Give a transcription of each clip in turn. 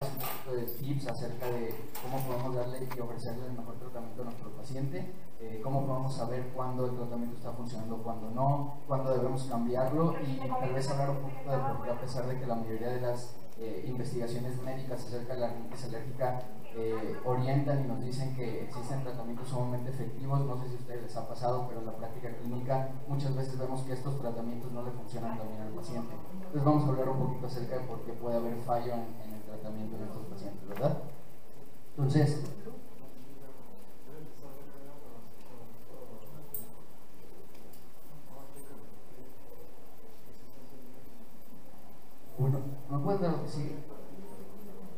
un poquito de tips acerca de cómo podemos darle y ofrecerle el mejor tratamiento a nuestro paciente, cómo podemos saber cuándo el tratamiento está funcionando, cuándo no, cuándo debemos cambiarlo y tal vez hablar un poquito de por qué, a pesar de que la mayoría de las investigaciones médicas acerca de la rinitis alérgica orientan y nos dicen que existen tratamientos sumamente efectivos. No sé si a ustedes les ha pasado, pero en la práctica clínica muchas veces vemos que estos tratamientos no le funcionan también al paciente. Entonces vamos a hablar un poquito acerca de por qué puede haber fallo en el tratamiento de estos pacientes, ¿verdad? Entonces, bueno, ¿me pueden dar lo que sigue?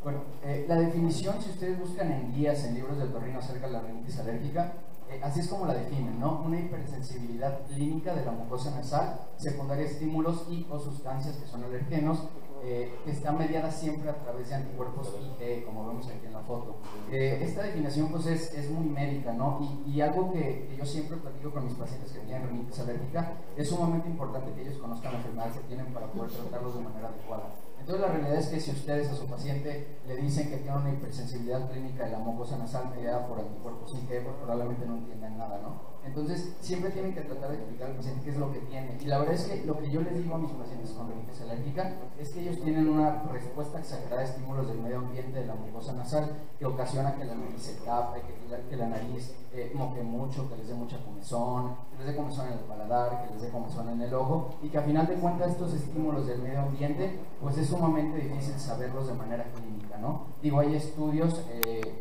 Bueno, la definición, si ustedes buscan en guías, en libros de otorrino acerca de la rinitis alérgica, así es como la definen, ¿no? Una hipersensibilidad clínica de la mucosa nasal, secundaria a estímulos y o sustancias que son alergenos, que está mediada siempre a través de anticuerpos IgE, como vemos aquí en la foto. Esta definición pues es muy médica, ¿no? Y algo que yo siempre platico con mis pacientes que tienen rinitis alérgica, es sumamente importante que ellos conozcan la enfermedad que tienen para poder tratarlos de manera adecuada. Entonces la realidad es que si ustedes a su paciente le dicen que tiene una hipersensibilidad clínica de la mucosa nasal mediada por anticuerpos IgE, pues probablemente no entiendan nada, ¿no? Entonces siempre tienen que tratar de explicar al paciente qué es lo que tiene. Y la verdad es que lo que yo les digo a mis pacientes con rinitis alérgica es que ellos tienen una respuesta exagerada a estímulos del medio ambiente de la mucosa nasal que ocasiona que la nariz se tape, que la nariz moque mucho, que les dé mucha comezón, que les dé comezón en el paladar, que les dé comezón en el ojo, y que a final de cuentas estos estímulos del medio ambiente pues es sumamente difícil saberlos de manera clínica, ¿no? Digo, hay estudios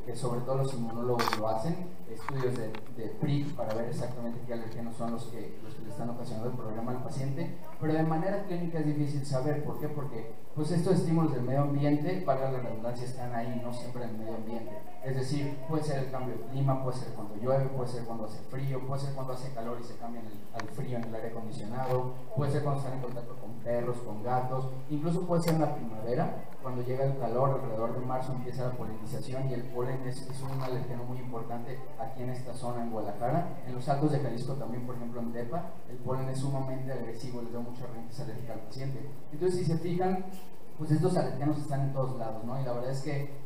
que sobre todo los inmunólogos lo hacen, estudios de PRIC para ver exactamente qué alergenos son los que le están ocasionando el problema al paciente, pero de manera clínica es difícil saber. ¿Por qué? Porque pues estos estímulos del medio ambiente, para la redundancia, están ahí, no siempre en el medio ambiente. Es decir, puede ser el cambio de clima, puede ser cuando llueve, puede ser cuando hace frío, puede ser cuando hace calor y se cambia al frío en el aire acondicionado, puede ser cuando están en contacto con perros, con gatos, incluso puede ser en la primavera, cuando llega el calor, alrededor de marzo empieza la polinización y el polen es un alergeno muy importante aquí en esta zona en Guadalajara. En los Altos de Jalisco también, por ejemplo en Tepa, el polen es sumamente agresivo, les da mucha rinitis alérgica al paciente. Entonces, si se fijan, pues estos alergenos están en todos lados, ¿no? Y la verdad es que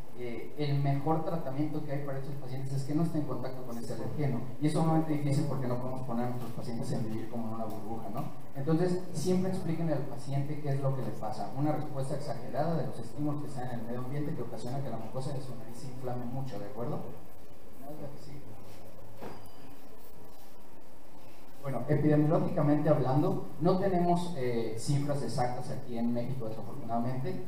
el mejor tratamiento que hay para estos pacientes es que no estén en contacto con este alergeno, y es sumamente difícil porque no podemos poner a nuestros pacientes en vivir como en una burbuja, ¿no? Entonces siempre explíquenle al paciente qué es lo que le pasa. Una respuesta exagerada de los estímulos que están en el medio ambiente que ocasiona que la mucosa de su nariz se inflame mucho, ¿de acuerdo? Bueno, epidemiológicamente hablando, no tenemos cifras exactas aquí en México, desafortunadamente.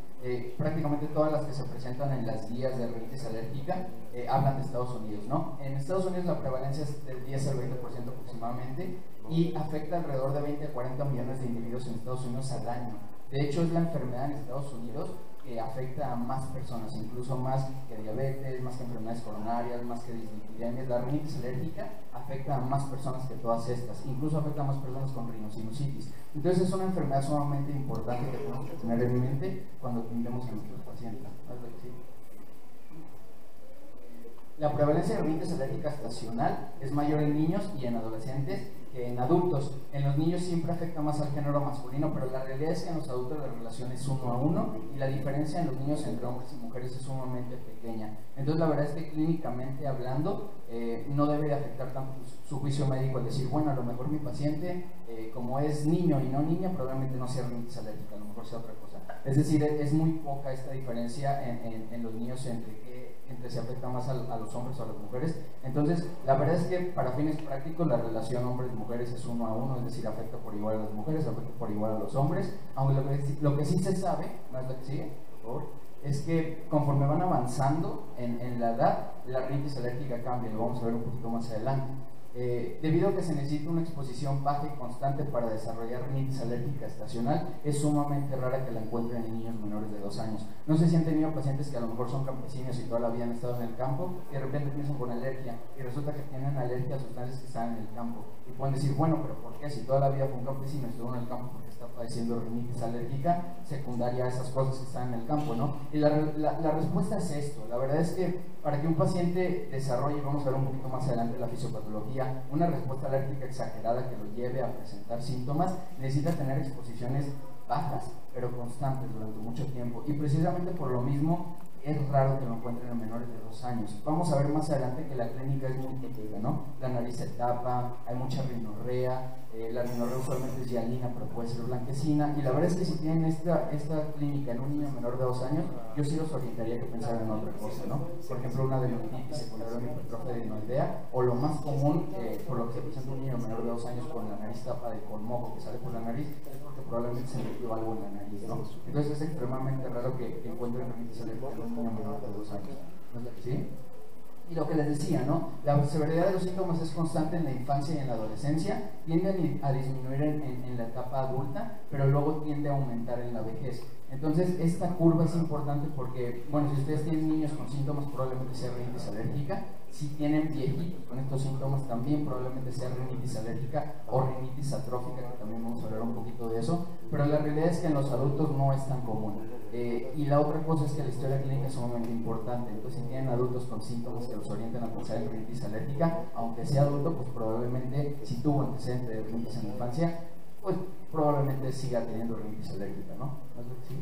Prácticamente todas las que se presentan en las guías de rinitis alérgica hablan de Estados Unidos, ¿no? En Estados Unidos la prevalencia es del 10 al 20% aproximadamente y afecta alrededor de 20 a 40 millones de individuos en Estados Unidos al año. De hecho, es la enfermedad en Estados Unidos que afecta a más personas, incluso más que diabetes, más que enfermedades coronarias, más que dislipidemias. La rinitis alérgica afecta a más personas que todas estas, incluso afecta a más personas con rinosinusitis. Entonces es una enfermedad sumamente importante que tenemos que tener en mente cuando atendemos a nuestros pacientes. La prevalencia de rinitis alérgica estacional es mayor en niños y en adolescentes que en adultos. En los niños siempre afecta más al género masculino, pero la realidad es que en los adultos la relación es 1 a 1 y la diferencia en los niños entre hombres y mujeres es sumamente pequeña. Entonces la verdad es que clínicamente hablando no debe de afectar tanto su juicio médico, es decir, bueno, a lo mejor mi paciente como es niño y no niña probablemente no sea rinitis alérgica, a lo mejor sea otra cosa. Es decir, es muy poca esta diferencia en los niños entre se afecta más a los hombres o a las mujeres. Entonces la verdad es que para fines prácticos la relación hombres-mujeres es 1 a 1, es decir, afecta por igual a las mujeres, afecta por igual a los hombres, aunque lo que sí se sabe, ¿no es lo que sigue? Por favor, es que conforme van avanzando en la edad, la rinitis alérgica cambia, lo vamos a ver un poquito más adelante. Debido a que se necesita una exposición baja y constante para desarrollar rinitis alérgica estacional, es sumamente rara que la encuentren en niños menores de 2 años. No sé si han tenido pacientes que a lo mejor son campesinos y toda la vida han estado en el campo y de repente empiezan con alergia y resulta que tienen alergia a sustancias que están en el campo y pueden decir, bueno, pero ¿por qué? Si toda la vida fue un campesino y estuvo en el campo porque está padeciendo rinitis alérgica secundaria a esas cosas que están en el campo, ¿no? Y la respuesta es esto. La verdad es que para que un paciente desarrolle, vamos a ver un poquito más adelante la fisiopatología, una respuesta alérgica exagerada que lo lleve a presentar síntomas, necesita tener exposiciones bajas pero constantes durante mucho tiempo, y precisamente por lo mismo es raro que lo encuentren en menores de 2 años. Vamos a ver más adelante que la clínica es muy típica, ¿no? La nariz se tapa, hay mucha rinorrea, la rinorrea usualmente es hialina, pero puede ser blanquecina, y la verdad es que si tienen esta clínica en un niño menor de 2 años, yo sí los orientaría que pensaran en otra cosa, ¿no? Por ejemplo, una dermatitis secundaria de hipertrofia adenoidea, o lo más común, por lo que se presenta un niño menor de 2 años con la nariz tapada y con moco que sale por la nariz, es porque probablemente se metió algo en la nariz, ¿no? Entonces es extremadamente raro que encuentren rinitis alérgica en un niño menor de 2 años, ¿sí? Y lo que les decía, ¿no? La severidad de los síntomas es constante en la infancia y en la adolescencia, tienden a disminuir en la etapa adulta, pero luego tiende a aumentar en la vejez. Entonces, esta curva es importante porque, bueno, si ustedes tienen niños con síntomas, probablemente sea rinitis alérgica. Si tienen viejitos con estos síntomas, también probablemente sea rinitis alérgica o rinitis atrófica, que también vamos a hablar un poquito de eso. Pero la realidad es que en los adultos no es tan común. Y la otra cosa es que la historia clínica es sumamente importante. Entonces, si tienen adultos con síntomas que los orientan a pensar en rinitis alérgica, aunque sea adulto, pues probablemente, si tuvo antecedente de rinitis en la infancia, pues probablemente siga teniendo rinitis alérgica, ¿no? ¿Sí?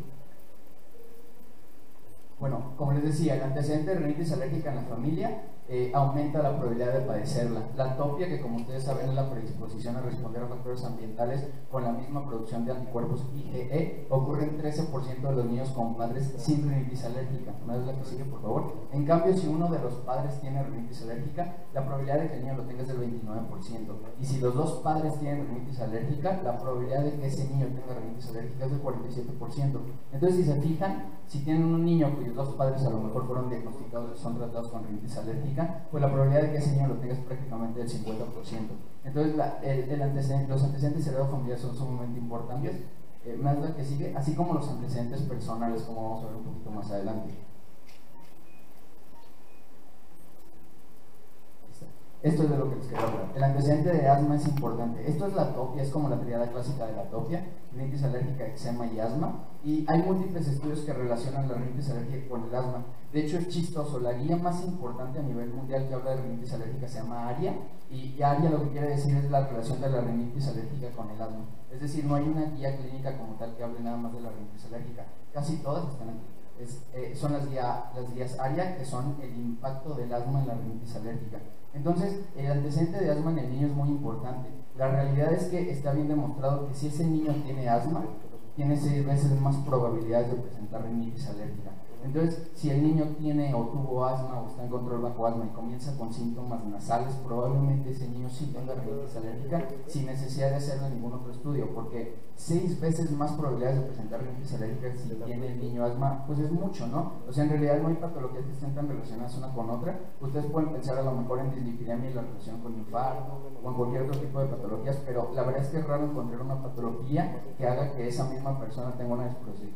Bueno, como les decía, el antecedente de rinitis alérgica en la familia aumenta la probabilidad de padecerla. La atopia, que como ustedes saben es la predisposición a responder a factores ambientales con la misma producción de anticuerpos IgE, ocurre en 13% de los niños con padres sin rinitis alérgica. ¿Me das la que sigue, por favor? En cambio, si uno de los padres tiene rinitis alérgica, la probabilidad de que el niño lo tenga es del 29%. Y si los dos padres tienen rinitis alérgica, la probabilidad de que ese niño tenga rinitis alérgica es del 47%. Entonces, si se fijan, si tienen un niño cuyos dos padres a lo mejor fueron diagnosticados y son tratados con rinitis alérgica, pues la probabilidad de que ese niño lo tenga es prácticamente del 50%. Entonces, los antecedentes heredofamiliares son sumamente importantes. Más la que sigue, así como los antecedentes personales, como vamos a ver un poquito más adelante. Esto es de lo que les quiero hablar. El antecedente de asma es importante. Esto es la atopia, es como la triada clásica de la atopia: rinitis alérgica, eczema y asma. Y hay múltiples estudios que relacionan la rinitis alérgica con el asma. De hecho, es chistoso. La guía más importante a nivel mundial que habla de rinitis alérgica se llama ARIA. Y ARIA lo que quiere decir es la relación de la rinitis alérgica con el asma. Es decir, no hay una guía clínica como tal que hable nada más de la rinitis alérgica. Casi todas están aquí. Son las guías ARIA, que son el impacto del asma en la rinitis alérgica. Entonces, el antecedente de asma en el niño es muy importante. La realidad es que está bien demostrado que si ese niño tiene asma, tiene 6 veces más probabilidades de presentar rinitis alérgica. Entonces, si el niño tiene o tuvo asma o está en control bajo asma y comienza con síntomas nasales, probablemente ese niño sí tenga rinitis alérgica sin necesidad de hacerle ningún otro estudio, porque 6 veces más probabilidades de presentar rinitis alérgica si tiene el niño asma, pues es mucho, ¿no? O sea, en realidad no hay patologías que estén tan relacionadas una con otra. Ustedes pueden pensar a lo mejor en dislipidemia y la relación con infarto o en cualquier otro tipo de patologías, pero la verdad es que es raro encontrar una patología que haga que esa misma persona tenga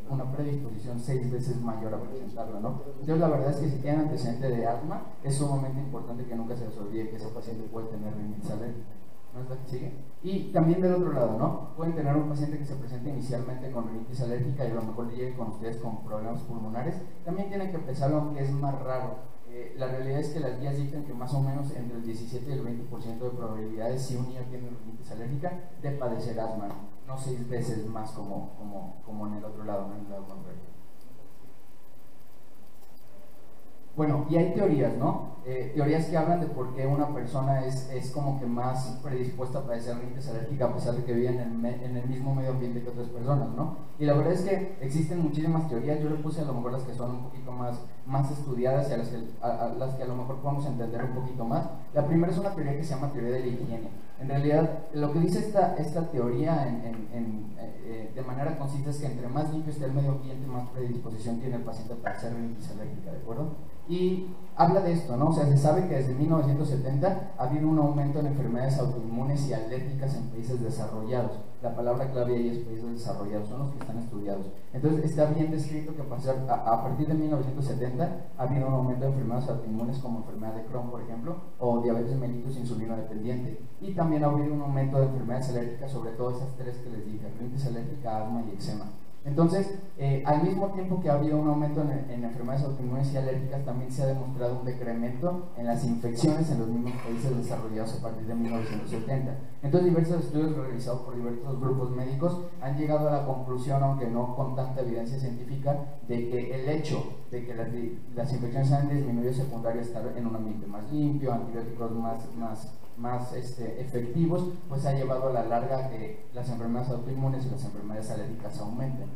una predisposición 6 veces mayor a presentarla, ¿no? Entonces, la verdad es que si tienen antecedente de asma, es sumamente importante que nunca se les olvide que ese paciente puede tener rinitis alérgica. ¿No es la que sigue? Y también del otro lado, ¿no? Pueden tener un paciente que se presente inicialmente con rinitis alérgica y a lo mejor llegue con ustedes con problemas pulmonares. También tienen que pensarlo, aunque es más raro. La realidad es que las guías dicen que más o menos entre el 17 y el 20% de probabilidades, si un niño tiene rinitis alérgica, de padecer asma, no 6 veces más como en el otro lado, ¿no? En el lado contrario. Bueno, y hay teorías, ¿no? Teorías que hablan de por qué una persona es como que más predispuesta a padecer rinitis alérgica a pesar de que vive en el mismo medio ambiente que otras personas, ¿no? Y la verdad es que existen muchísimas teorías. Yo le puse a lo mejor las que son un poquito más estudiadas y a las que a lo mejor podemos entender un poquito más. La primera es una teoría que se llama teoría de la higiene. En realidad, lo que dice esta teoría de manera concisa es que entre más limpio esté el medio ambiente, más predisposición tiene el paciente a padecer rinitis alérgica, ¿de acuerdo? Y habla de esto, ¿no? O sea, se sabe que desde 1970 ha habido un aumento en enfermedades autoinmunes y alérgicas en países desarrollados. La palabra clave ahí es países desarrollados, son los que están estudiados. Entonces, está bien descrito que a partir de 1970 ha habido un aumento de enfermedades autoinmunes como enfermedad de Crohn, por ejemplo, o diabetes mellitus insulino dependiente. Y también ha habido un aumento de enfermedades alérgicas, sobre todo esas 3 que les dije: rinitis alérgica, asma y eczema. Entonces, al mismo tiempo que ha habido un aumento en enfermedades autoinmunes y alérgicas, también se ha demostrado un decremento en las infecciones en los mismos países desarrollados a partir de 1970. Entonces, diversos estudios realizados por diversos grupos médicos han llegado a la conclusión, aunque no con tanta evidencia científica, de que el hecho de que las infecciones han disminuido secundario a estar en un ambiente más limpio, antibióticos más efectivos, pues ha llevado a la larga que las enfermedades autoinmunes y las enfermedades alérgicas aumenten.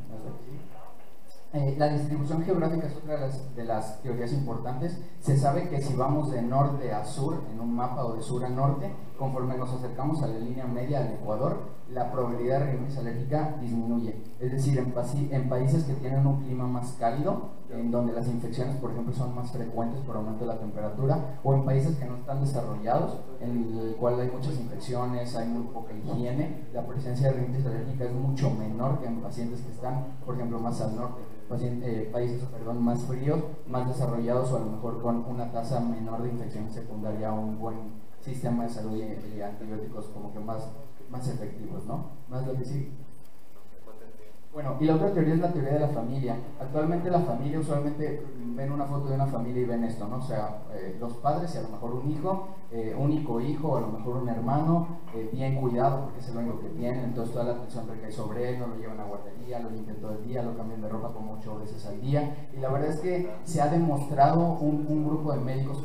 La distribución geográfica es otra de las teorías importantes. Se sabe que si vamos de norte a sur en un mapa o de sur a norte, conforme nos acercamos a la línea media del Ecuador, la probabilidad de rinitis alérgica disminuye. Es decir, en países que tienen un clima más cálido, en donde las infecciones, por ejemplo, son más frecuentes por aumento de la temperatura, o en países que no están desarrollados, en el cual hay muchas infecciones, hay muy poca higiene, la presencia de rinitis alérgica es mucho menor que en pacientes que están, por ejemplo, más al norte. Países más fríos, más desarrollados, o a lo mejor con una tasa menor de infección secundaria, un buen sistema de salud y antibióticos como que más efectivos, ¿no? Más lo que sí. Bueno, y la otra teoría es la teoría de la familia. Actualmente la familia, usualmente ven una foto de una familia y ven esto, ¿no? O sea, los padres y a lo mejor un hijo, único hijo, o a lo mejor un hermano, bien cuidado porque es el único que tiene, entonces toda la atención recae sobre él, no lo llevan a guardería, lo limpian todo el día, lo cambian de ropa como 8 veces al día. Y la verdad es que se ha demostrado, un grupo de médicos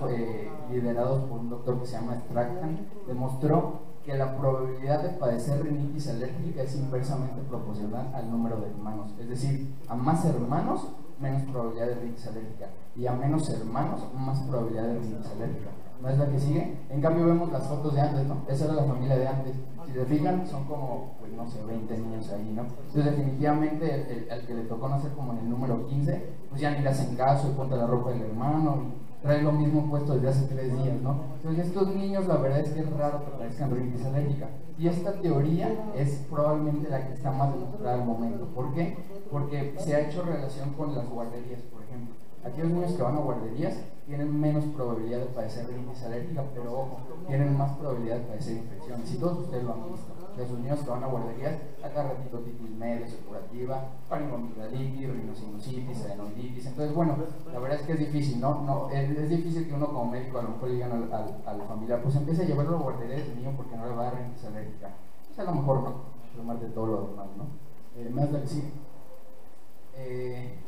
liderados por un doctor que se llama Strachan, demostró que la probabilidad de padecer rinitis alérgica es inversamente proporcional al número de hermanos. Es decir, a más hermanos, menos probabilidad de rinitis alérgica, y a menos hermanos, más probabilidad de rinitis alérgica. ¿No es la que sigue? En cambio vemos las fotos de antes, ¿no? Esa era la familia de antes. Si se fijan, son como, pues no sé, 20 niños ahí, ¿no? Entonces definitivamente al que le tocó nacer como en el número 15, pues ya ni le hacen caso y ponte la ropa del hermano y trae lo mismo puesto desde hace 3 días, ¿no? Entonces estos niños, la verdad es que es raro que padezcan rinitis alérgica. Y esta teoría es probablemente la que está más demostrada al momento. ¿Por qué? Porque se ha hecho relación con las guarderías, por ejemplo. Aquellos niños que van a guarderías tienen menos probabilidad de padecer rinitis alérgica, pero ojo, tienen más probabilidad de padecer infecciones. Y todos ustedes lo han visto. De sus niños que van a guarderías, acá ratito titis media, supurativa, faringomigdalitis, rinosinusitis, adenoiditis. Entonces, bueno, la verdad es que es difícil, ¿no? Es difícil que uno como médico a lo mejor le digan a la familia, pues empiece a llevarlo a guardería de niño porque no le va a dar rinitis alérgica. Pues a lo mejor no, pero más de todo lo demás, ¿no? Más de sí.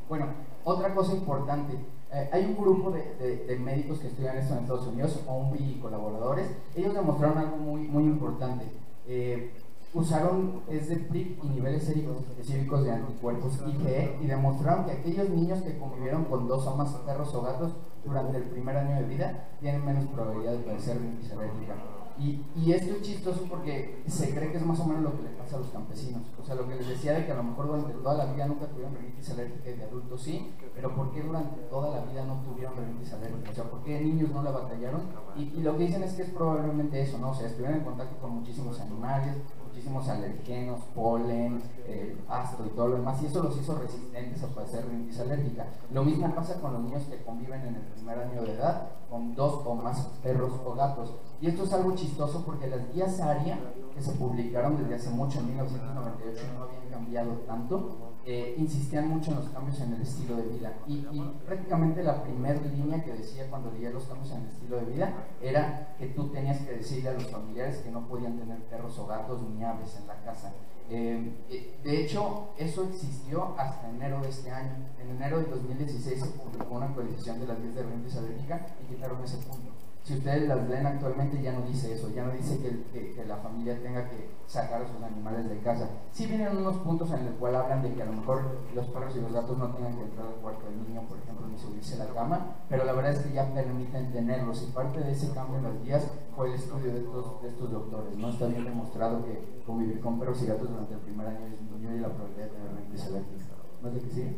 Bueno, otra cosa importante, hay un grupo de médicos que estudian esto en Estados Unidos, OMBI y colaboradores. Ellos demostraron algo muy importante. Usaron test de PRIC y niveles séricos específicos de anticuerpos IgE y demostraron que aquellos niños que convivieron con 2 o más perros o gatos durante el primer año de vida tienen menos probabilidad de padecer rinitis alérgica. Y esto es chistoso porque se cree que es más o menos lo que le pasa a los campesinos. O sea, lo que les decía de que a lo mejor durante toda la vida nunca tuvieron rinitis alérgica, y de adultos sí, pero ¿por qué durante toda la vida no tuvieron rinitis alérgica? O sea, ¿por qué niños no la batallaron? Y lo que dicen es que es probablemente eso, ¿no? O sea, estuvieron en contacto con muchísimos animales, muchísimos alergenos, polen, pasto y todo lo demás, y eso los hizo resistentes a padecer rinitis alérgica. Lo mismo pasa con los niños que conviven en el primer año de edad con 2 o más perros o gatos. Y esto es algo chistoso porque las guías ARIA, que se publicaron desde hace mucho, en 1998, no habían cambiado tanto, insistían mucho en los cambios en el estilo de vida. Y prácticamente la primera línea que decía cuando leía los cambios en el estilo de vida era que tú tenías que decirle a los familiares que no podían tener perros o gatos ni aves en la casa. De hecho, eso existió hasta enero de este año. En enero de 2016 se publicó una actualización de las guías de rinitis alérgica y quitaron ese punto. Si ustedes las leen actualmente, ya no dice eso, ya no dice que la familia tenga que sacar a sus animales de casa. Sí vienen unos puntos en el cual hablan de que a lo mejor los perros y los gatos no tengan que entrar al cuarto del niño, por ejemplo, ni subirse a la cama, pero la verdad es que ya permiten tenerlos, y parte de ese cambio en las guías fue el estudio de estos doctores, ¿no? Está bien demostrado que convivir con perros y gatos durante el primer año disminuye la probabilidad de tener rinitis alérgica. ¿No es de que sí?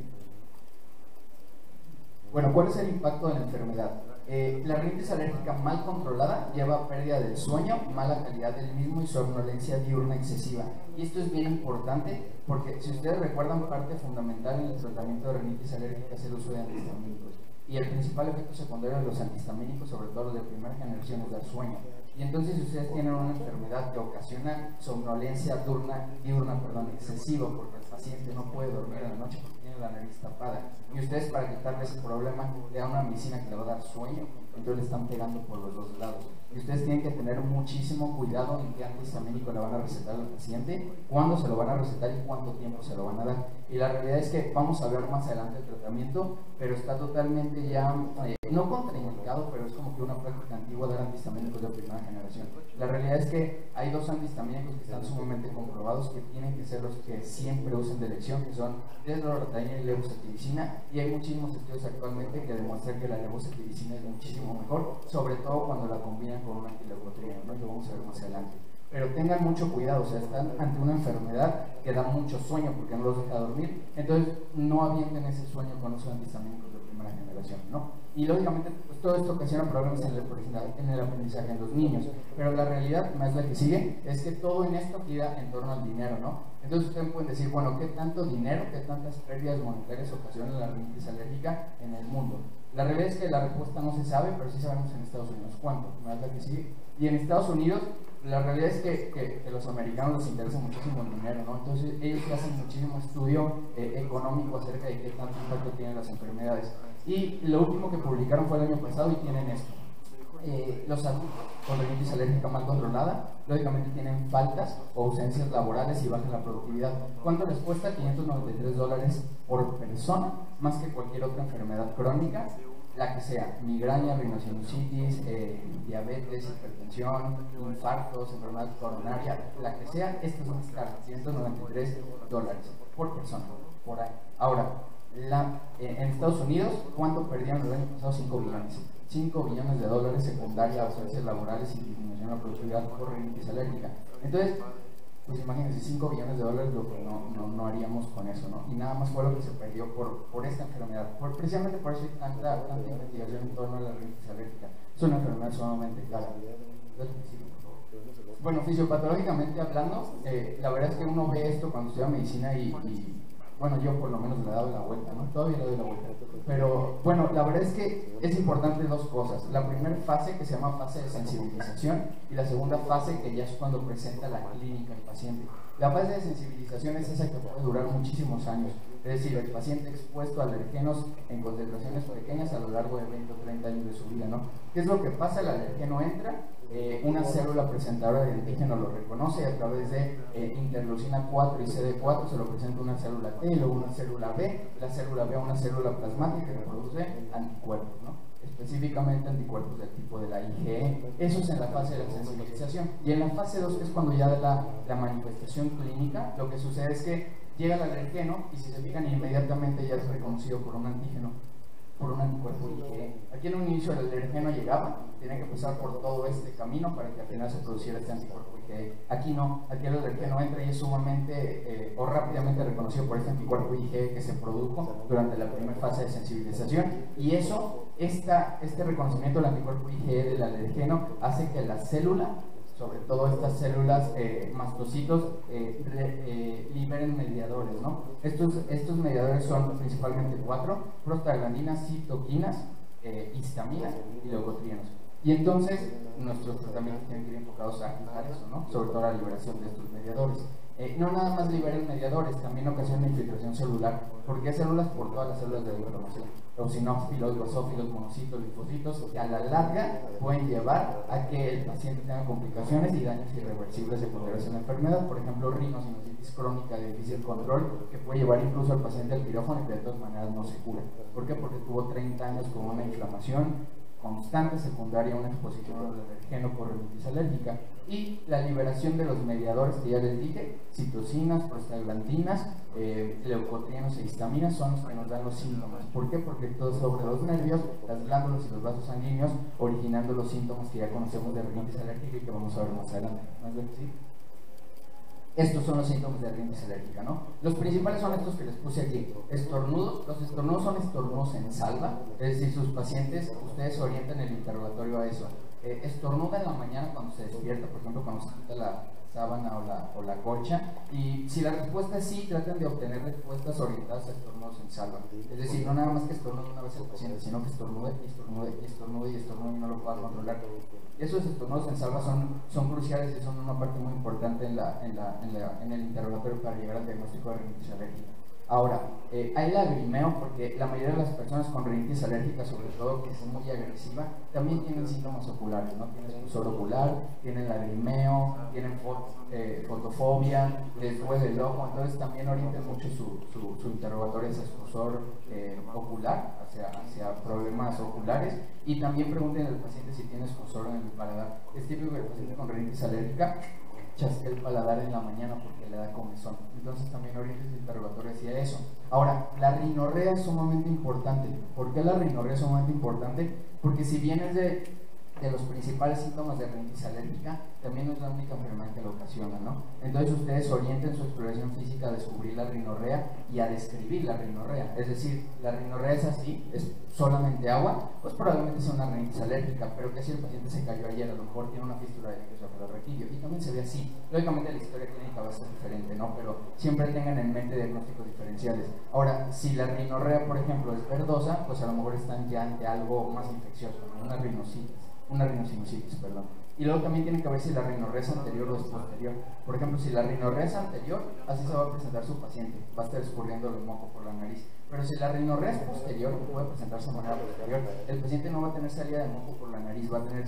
Bueno, ¿cuál es el impacto de la enfermedad? La rinitis alérgica mal controlada lleva a pérdida del sueño, mala calidad del mismo y somnolencia diurna excesiva. Y esto es bien importante porque, si ustedes recuerdan, parte fundamental en el tratamiento de rinitis alérgica es el uso de antihistamínicos. Y el principal efecto secundario de los antihistamínicos, sobre todo los de primera generación, es dar sueño. Y entonces si ustedes tienen una enfermedad que ocasiona somnolencia diurna, excesiva, porque el paciente no puede dormir en la noche porque tiene la nariz tapada, y ustedes para quitarle ese problema le dan una medicina que le va a dar sueño, entonces le están pegando por los dos lados. Y ustedes tienen que tener muchísimo cuidado en qué antihistamínico le van a recetar al paciente, cuándo se lo van a recetar y cuánto tiempo se lo van a dar. Y la realidad es que vamos a hablar más adelante del tratamiento, pero está totalmente ya, no contraindicado, pero es como que una práctica antigua dar antihistamínicos de primera generación. La realidad es que hay dos antihistamínicos que están sumamente comprobados, que tienen que ser los que siempre usen de elección, que son desloratadina y levocetirizina, y hay muchísimos estudios actualmente que demuestran que la levocetirizina es muchísimo mejor, sobre todo cuando la combinan con un antileucotrieno, ¿no? Lo vamos a ver más adelante. Pero tengan mucho cuidado, o sea, están ante una enfermedad que da mucho sueño porque no los deja dormir, entonces no avienten ese sueño con los antihistamínicos de primera generación, ¿no? Y lógicamente, pues todo esto ocasiona problemas en el aprendizaje en los niños, pero la realidad, más la que sigue, es que todo en esto gira en torno al dinero, ¿no? Entonces ustedes pueden decir, bueno, ¿qué tanto dinero, qué tantas pérdidas monetarias ocasiona la rinitis alérgica en el mundo? La realidad es que la respuesta no se sabe, pero sí sabemos en Estados Unidos cuánto, más la que sigue. Y en Estados Unidos, la realidad es que a los americanos les interesa muchísimo el dinero, ¿no? Entonces ellos hacen muchísimo estudio económico acerca de qué tanto impacto tienen las enfermedades. Y lo último que publicaron fue el año pasado y tienen esto. Los adultos con rinitis alérgica mal controlada, lógicamente tienen faltas o ausencias laborales y baja la productividad. ¿Cuánto les cuesta? $593 por persona, más que cualquier otra enfermedad crónica, la que sea, migraña, rinoceronositis, diabetes, hipertensión, infartos, enfermedad coronaria, la que sea, esta es más cara, $193 por persona, por año. Ahora, en Estados Unidos, ¿cuánto perdieron el año pasado? 5 billones. $5 billones secundaria, ausencias laborales y disminución de la productividad por rinitis alérgica. Entonces, pues imagínense, $5 billones, lo que no haríamos con eso, ¿no? Y nada más fue lo que se perdió por esta enfermedad. Precisamente por eso hay tanta investigación en torno a la rinitis alérgica. Es una enfermedad sumamente cara. Bueno, fisiopatológicamente hablando, la verdad es que uno ve esto cuando estudia medicina y bueno, yo por lo menos le he dado la vuelta, ¿no? Todavía le doy la vuelta. Pero bueno, la verdad es que es importante dos cosas. La primera fase, que se llama fase de sensibilización, y la segunda fase, que ya es cuando presenta la clínica el paciente. La fase de sensibilización es esa que puede durar muchísimos años. Es decir, el paciente expuesto a alergenos en concentraciones pequeñas a lo largo de 20 o 30 años de su vida, ¿no? ¿Qué es lo que pasa? El alergeno entra, una célula presentadora de antígeno lo reconoce y a través de interleucina 4 y CD4 se lo presenta una célula T y luego una célula B, la célula B a una célula plasmática que produce anticuerpos, ¿no? Específicamente anticuerpos del tipo de la IgE. Eso es en la fase de la sensibilización. Y en la fase 2, que es cuando ya da la manifestación clínica, lo que sucede es que llega el alergeno y si se fijan inmediatamente ya es reconocido por un antígeno, por un anticuerpo IgE. Aquí en un inicio el alergeno llegaba, tiene que pasar por todo este camino para que al final se produciera este anticuerpo IgE. Aquí no, aquí el alergeno entra y es sumamente o rápidamente reconocido por este anticuerpo IgE que se produjo durante la primera fase de sensibilización, y eso, este reconocimiento del anticuerpo IgE del alergeno hace que la célula, sobre todo estas células mastocitos, liberen mediadores, ¿no? Estos mediadores son principalmente 4: prostaglandinas, citoquinas, histaminas y leucotrienos. Y entonces nuestros tratamientos tienen que ir enfocados a quitar eso, ¿no? Sobre todo la liberación de estos mediadores. No nada más liberan mediadores, también ocasionan infiltración celular, porque hay células por todas las células de la inflamación, eosinófilos, basófilos, monocitos, linfocitos, que a la larga pueden llevar a que el paciente tenga complicaciones y daños irreversibles secundarios en la enfermedad, por ejemplo, rinosinusitis crónica de difícil control, que puede llevar incluso al paciente al quirófano y que de todas maneras no se cura. ¿Por qué? Porque tuvo 30 años con una inflamación constante secundaria a una exposición al alergeno por rinitis alérgica, y la liberación de los mediadores que ya les dije, citocinas, prostaglandinas, leucotrienos e histaminas, son los que nos dan los síntomas. ¿Por qué? Porque todo sobre los nervios, las glándulas y los vasos sanguíneos, originando los síntomas que ya conocemos de rinitis alérgica y que vamos a ver más adelante. ¿Más bien? ¿Sí? Estos son los síntomas de rinitis alérgica, ¿no? Los principales son estos que les puse aquí. Estornudos. Los estornudos son estornudos en salva, es decir, sus pacientes, ustedes orientan el interrogatorio a eso. Estornuda en la mañana cuando se despierta, por ejemplo, cuando sábana o la colcha, y si la respuesta es sí, traten de obtener respuestas orientadas a estornudos en salva. Es decir, no nada más que estornude una vez el paciente, sino que estornude y estornude y estornude y estornude y no lo pueda controlar. Esos estornudos en salva son cruciales y son una parte muy importante en el interrogatorio para llegar al diagnóstico de rinitis alérgica. Ahora, hay lagrimeo porque la mayoría de las personas con rinitis alérgica, sobre todo que es muy agresiva, también tienen síntomas oculares, ¿no? Tienen escozor ocular, tienen lagrimeo, tienen fotofobia, les duele el ojo, entonces también orienten mucho su interrogatorio hacia escozor ocular, hacia problemas oculares, y también pregunten al paciente si tiene escozor en el paladar. Es típico que el paciente con rinitis alérgica chasquea el paladar en la mañana porque le da comezón. Entonces también orientes el interrogatorio hacia eso. Ahora, la rinorrea es sumamente importante. ¿Por qué la rinorrea es sumamente importante? Porque si bien es de los principales síntomas de rinitis alérgica, también no es la única enfermedad que lo ocasiona, ¿no? Entonces ustedes orienten su exploración física a descubrir la rinorrea y a describir la rinorrea. Es decir, la rinorrea es así, es solamente agua, pues probablemente sea una rinitis alérgica, pero que si el paciente se cayó ayer, a lo mejor tiene una fístula de esofagorraquídeo y también se ve así. Lógicamente la historia clínica va a ser diferente, ¿no? Pero siempre tengan en mente diagnósticos diferenciales. Ahora, si la rinorrea, por ejemplo, es verdosa, pues a lo mejor están ya ante algo más infeccioso, ¿no? Una rinosinusitis, perdón. Y luego también tiene que ver si la rinorrea es anterior o es posterior. Por ejemplo, si la rinorrea es anterior, así se va a presentar su paciente, va a estar escurriendo el moco por la nariz. Pero si la rinorrea es posterior, que puede presentarse de manera posterior, el paciente no va a tener salida de moco por la nariz, va a tener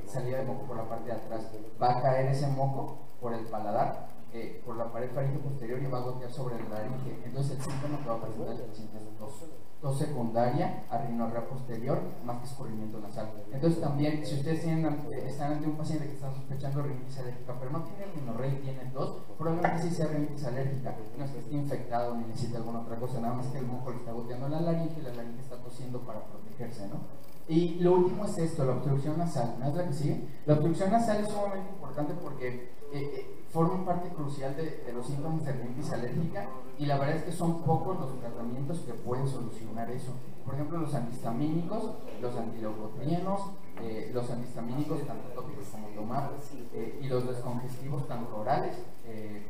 salida de moco por la parte de atrás. Va a caer ese moco por el paladar, por la pared faríngea posterior, y va a gotear sobre la laringe. Entonces el síntoma que va a presentar el paciente es tos secundaria a rinorrea posterior, más que escurrimiento nasal. Entonces también, si ustedes están ante un paciente que está sospechando rinitis alérgica, pero no tiene rinorrea y tiene tos, probablemente sí sea rinitis alérgica, no es que esté infectado ni necesite alguna otra cosa, nada más que el moco le está goteando la laringe y la laringe está tosiendo para protegerse, ¿no? Y lo último es esto, la obstrucción nasal, ¿no es la que sigue? La obstrucción nasal es sumamente importante porque forman parte crucial de los síntomas de rinitis alérgica, y la verdad es que son pocos los tratamientos que pueden solucionar eso. Por ejemplo, los antihistamínicos, los antileucotrienos, los antihistamínicos tanto tópicos como tomados, y los descongestivos tanto orales,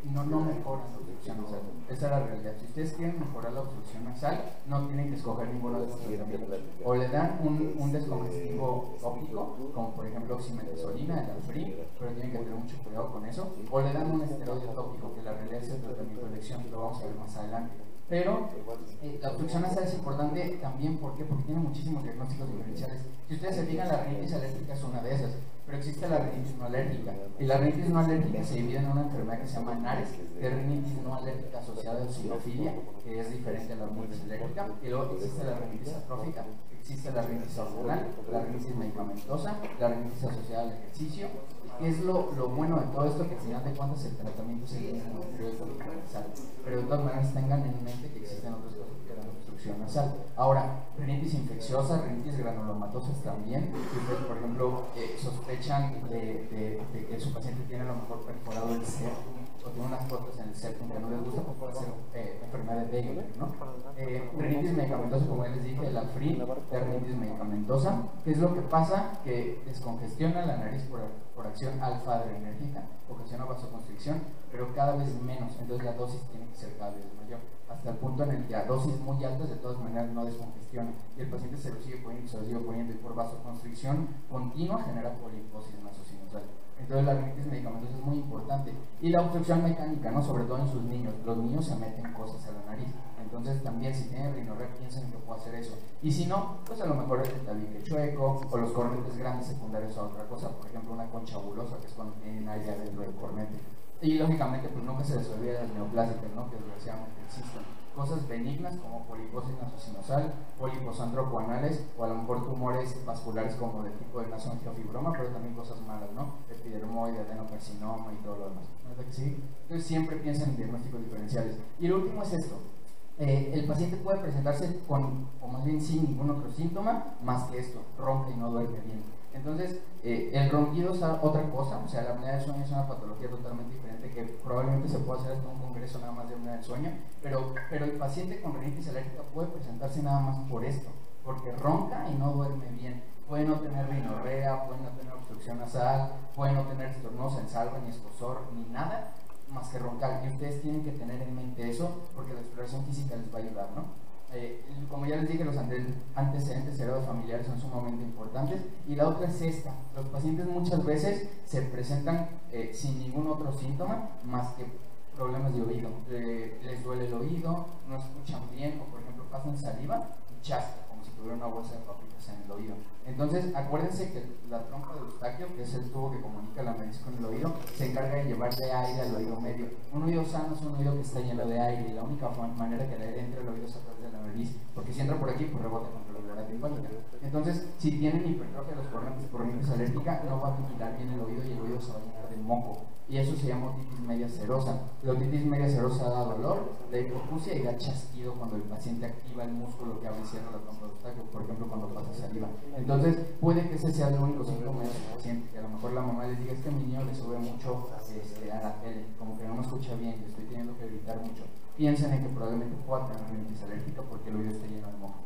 no mejoran la obstrucción nasal. Esa es la realidad. Si ustedes quieren mejorar la obstrucción nasal, no tienen que escoger ninguno de estos tratamientos. O le dan un descongestivo tópico, como por ejemplo oximetazolina, el Alfrin, pero tienen que tener mucho cuidado con eso. O le dan un esteroide tópico, que la realidad es el tratamiento de elección, lo vamos a ver más adelante. Pero la obstrucción nasal es importante también, ¿por qué? Porque tiene muchísimos diagnósticos diferenciales. Si ustedes se fijan, la rinitis alérgica es una de esas, pero existe la rinitis no alérgica. Y la rinitis no alérgica se divide en una enfermedad que se llama NARES, que es rinitis no alérgica asociada a eosinofilia, que es diferente a la rinitis alérgica. Y luego existe la rinitis atrófica, existe la rinitis hormonal, la rinitis medicamentosa, la rinitis asociada al ejercicio. ¿Qué es lo bueno de todo esto? Que al final de cuentas el tratamiento es el mismo, pero de todas maneras tengan en mente que existen otras cosas que dan obstrucción nasal. Ahora, rinitis infecciosa, rinitis granulomatosas también. Si ustedes, por ejemplo, sospechan de que su paciente tiene a lo mejor perforado el septum, o tiene unas fotos en el septum que no les gusta, pues puede ser enfermedad de Wegener, ¿no? Rinitis medicamentosa, como ya les dije, el Alfrin, la rinitis medicamentosa. ¿Qué es lo que pasa? Que descongestiona la nariz por acción alfa-adrenérgica, ocasiona vasoconstricción, pero cada vez menos, entonces la dosis tiene que ser cada vez mayor, hasta el punto en el que a dosis muy altas de todas maneras no descongestiona, y el paciente se lo sigue poniendo, y por vasoconstricción continua genera poliposis nasosinusal. Entonces la rinitis medicamentosa es muy importante. Y la obstrucción mecánica, ¿no? Sobre todo en sus niños. Los niños se meten cosas a la nariz. Entonces también, si tienen rinorrea, piensen que puede hacer eso. Y si no, pues a lo mejor es el tabique chueco, o los cornetes grandes secundarios a otra cosa. Por ejemplo, una concha bulosa, que es cuando tienen aire adentro del cornete. Y lógicamente, pues nunca se les olvida las neoplásicas, ¿no? Que desgraciadamente existen. Cosas benignas como poliposis nasosinusal, pólipos androcoanales, o a lo mejor tumores vasculares como del tipo de nasoangiofibroma, pero también cosas malas, ¿no? Epidermoide, adenocarcinoma y todo lo demás. ¿No es que sí? Entonces siempre piensen en diagnósticos diferenciales. Y lo último es esto. El paciente puede presentarse con, o más bien sin ningún otro síntoma más que esto, ronca y no duerme bien. Entonces, el ronquido es otra cosa, o sea, la apnea del sueño es una patología totalmente diferente que probablemente se pueda hacer hasta un congreso nada más de apnea del sueño, pero el paciente con rinitis alérgica puede presentarse nada más por esto, porque ronca y no duerme bien. puede no tener rinorrea, puede no tener obstrucción nasal, puede no tener estornudos en salva, ni escozor, ni nada más que roncar. Y ustedes tienen que tener en mente eso porque la exploración física les va a ayudar, ¿no? Como ya les dije, los antecedentes heredados familiares son sumamente importantes. Y la otra es esta: los pacientes muchas veces se presentan sin ningún otro síntoma más que problemas de oído. Les duele el oído, no escuchan bien, o por ejemplo pasan saliva y chasca, como si tuviera una bolsa de papitas en el oído. Entonces acuérdense que la trompa de Eustaquio, que es el tubo que comunica la nariz con el oído, se encarga de llevarle aire al oído medio. Un oído sano es un oído que está lleno de aire, y la única manera que el aire entre al oído es a través de la nariz, porque si entra por aquí pues rebota contra la alveolar timpánica. Entonces, si tienen hipertrofia de los cornetes por rinitis alérgica, no va a vigilar bien el oído y el oído se va a llenar de moco, y eso se llama otitis media serosa. La otitis media serosa da dolor, da hipoacusia y da chasquido cuando el paciente activa el músculo que abre y cierra la trompa de Eustaquio, por ejemplo cuando pasa saliva. Entonces puede que ese sea el único síntoma de su paciente, que a lo mejor la mamá les diga: es que a mi niño le sube mucho a la tele, como que no me escucha bien, le estoy teniendo que gritar mucho. Piensen en que probablemente pueda tener rinitis alérgica porque el oído está lleno de moco.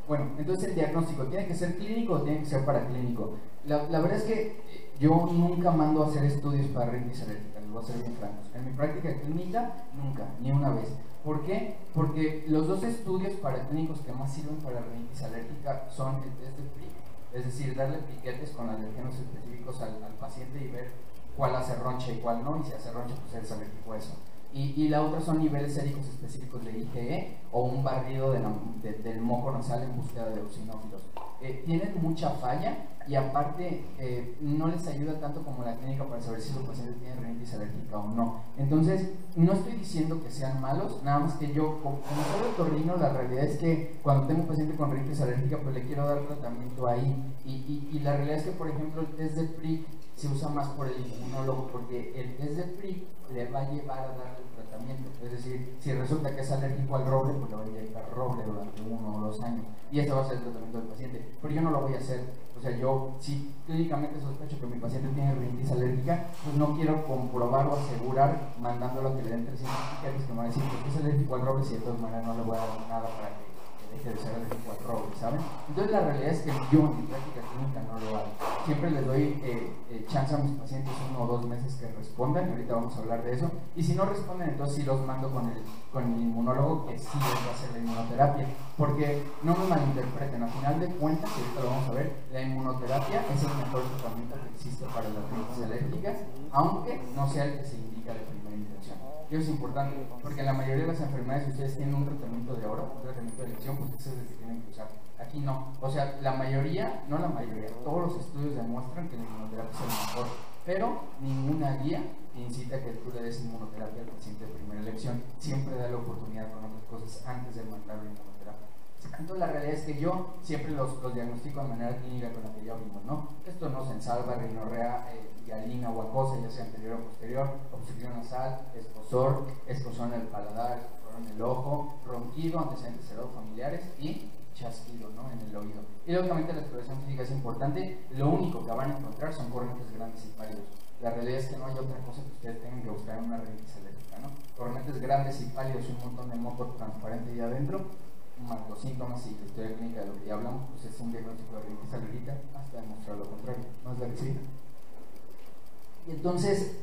Bueno, entonces el diagnóstico, ¿tiene que ser clínico o tiene que ser paraclínico? La verdad es que yo nunca mando a hacer estudios para rinitis alérgica, les voy a ser bien francos. En mi práctica clínica, nunca, ni una vez. ¿Por qué? Porque los dos estudios paraclínicos que más sirven para rinitis alérgica son el test de PRIC, es decir, darle piquetes con alergenos específicos al paciente y ver cuál hace roncha y cuál no, y si hace roncha pues eres alérgico a eso. Y la otra son niveles séricos específicos de IgE o un barrido del moco nasal en búsqueda de eosinófilos. Tienen mucha falla y aparte no les ayuda tanto como la clínica para saber si su paciente tiene rinitis alérgica o no. Entonces, no estoy diciendo que sean malos, nada más que yo, como soy otorrino, la realidad es que cuando tengo un paciente con rinitis alérgica, pues le quiero dar tratamiento ahí. Y la realidad es que, por ejemplo, el test de PRIC se usa más por el inmunólogo, porque el test de PRIC le va a llevar a darle el tratamiento. Es decir, si resulta que es alérgico al roble, pues le va a inyectar roble durante 1 o 2 años, y ese va a ser el tratamiento del paciente. Pero yo no lo voy a hacer. O sea, yo, si clínicamente sospecho que mi paciente tiene rinitis alérgica, pues no quiero comprobar o asegurar mandándolo a que le den 300 piquetes que me va a decir que es alérgico al roble, si de todas maneras no le voy a dar nada para que deje de ser alérgico al roble, ¿saben? Entonces la realidad es que yo en mi práctica clínica no lo hago. Siempre les doy chance a mis pacientes 1 o 2 meses que respondan, y ahorita vamos a hablar de eso. Y si no responden, entonces sí los mando con el inmunólogo, que sí les va a hacer la inmunoterapia. Porque no me malinterpreten, al final de cuentas, y ahorita lo vamos a ver, la inmunoterapia es el mejor tratamiento que existe para las rinitis alérgicas, aunque no sea el que se indica de primera intención. Y eso es importante, porque en la mayoría de las enfermedades ustedes tienen un tratamiento de oro, un tratamiento de elección, porque ese es el que tienen que usar. Aquí no. O sea, la mayoría, no la mayoría, todos los estudios demuestran que la inmunoterapia es el mejor, pero ninguna guía incita a que tú le des inmunoterapia al paciente de primera elección. Siempre da la oportunidad con otras cosas antes de mandar la inmunoterapia. Entonces la realidad es que yo siempre los diagnostico de manera clínica con la que ya vimos, ¿no? Esto no se ensalva, rinorrea, hialina o acosa, ya sea anterior o posterior, obstrucción nasal, escozor en el paladar, escozor en el ojo, ronquido, antecedentes heredados familiares y chasquido, ¿no?, en el oído. Y lógicamente la exploración física es importante. Lo único que van a encontrar son cornetes grandes y pálidos. La realidad es que no hay otra cosa que ustedes tengan que buscar en una rinitis alérgica, ¿no? Cornetes grandes y pálidos y un montón de moco transparente ahí adentro, más los síntomas y la historia clínica de lo que ya hablamos, pues es un diagnóstico de rinitis alérgica hasta demostrar lo contrario. ¿No es la que sí? Y entonces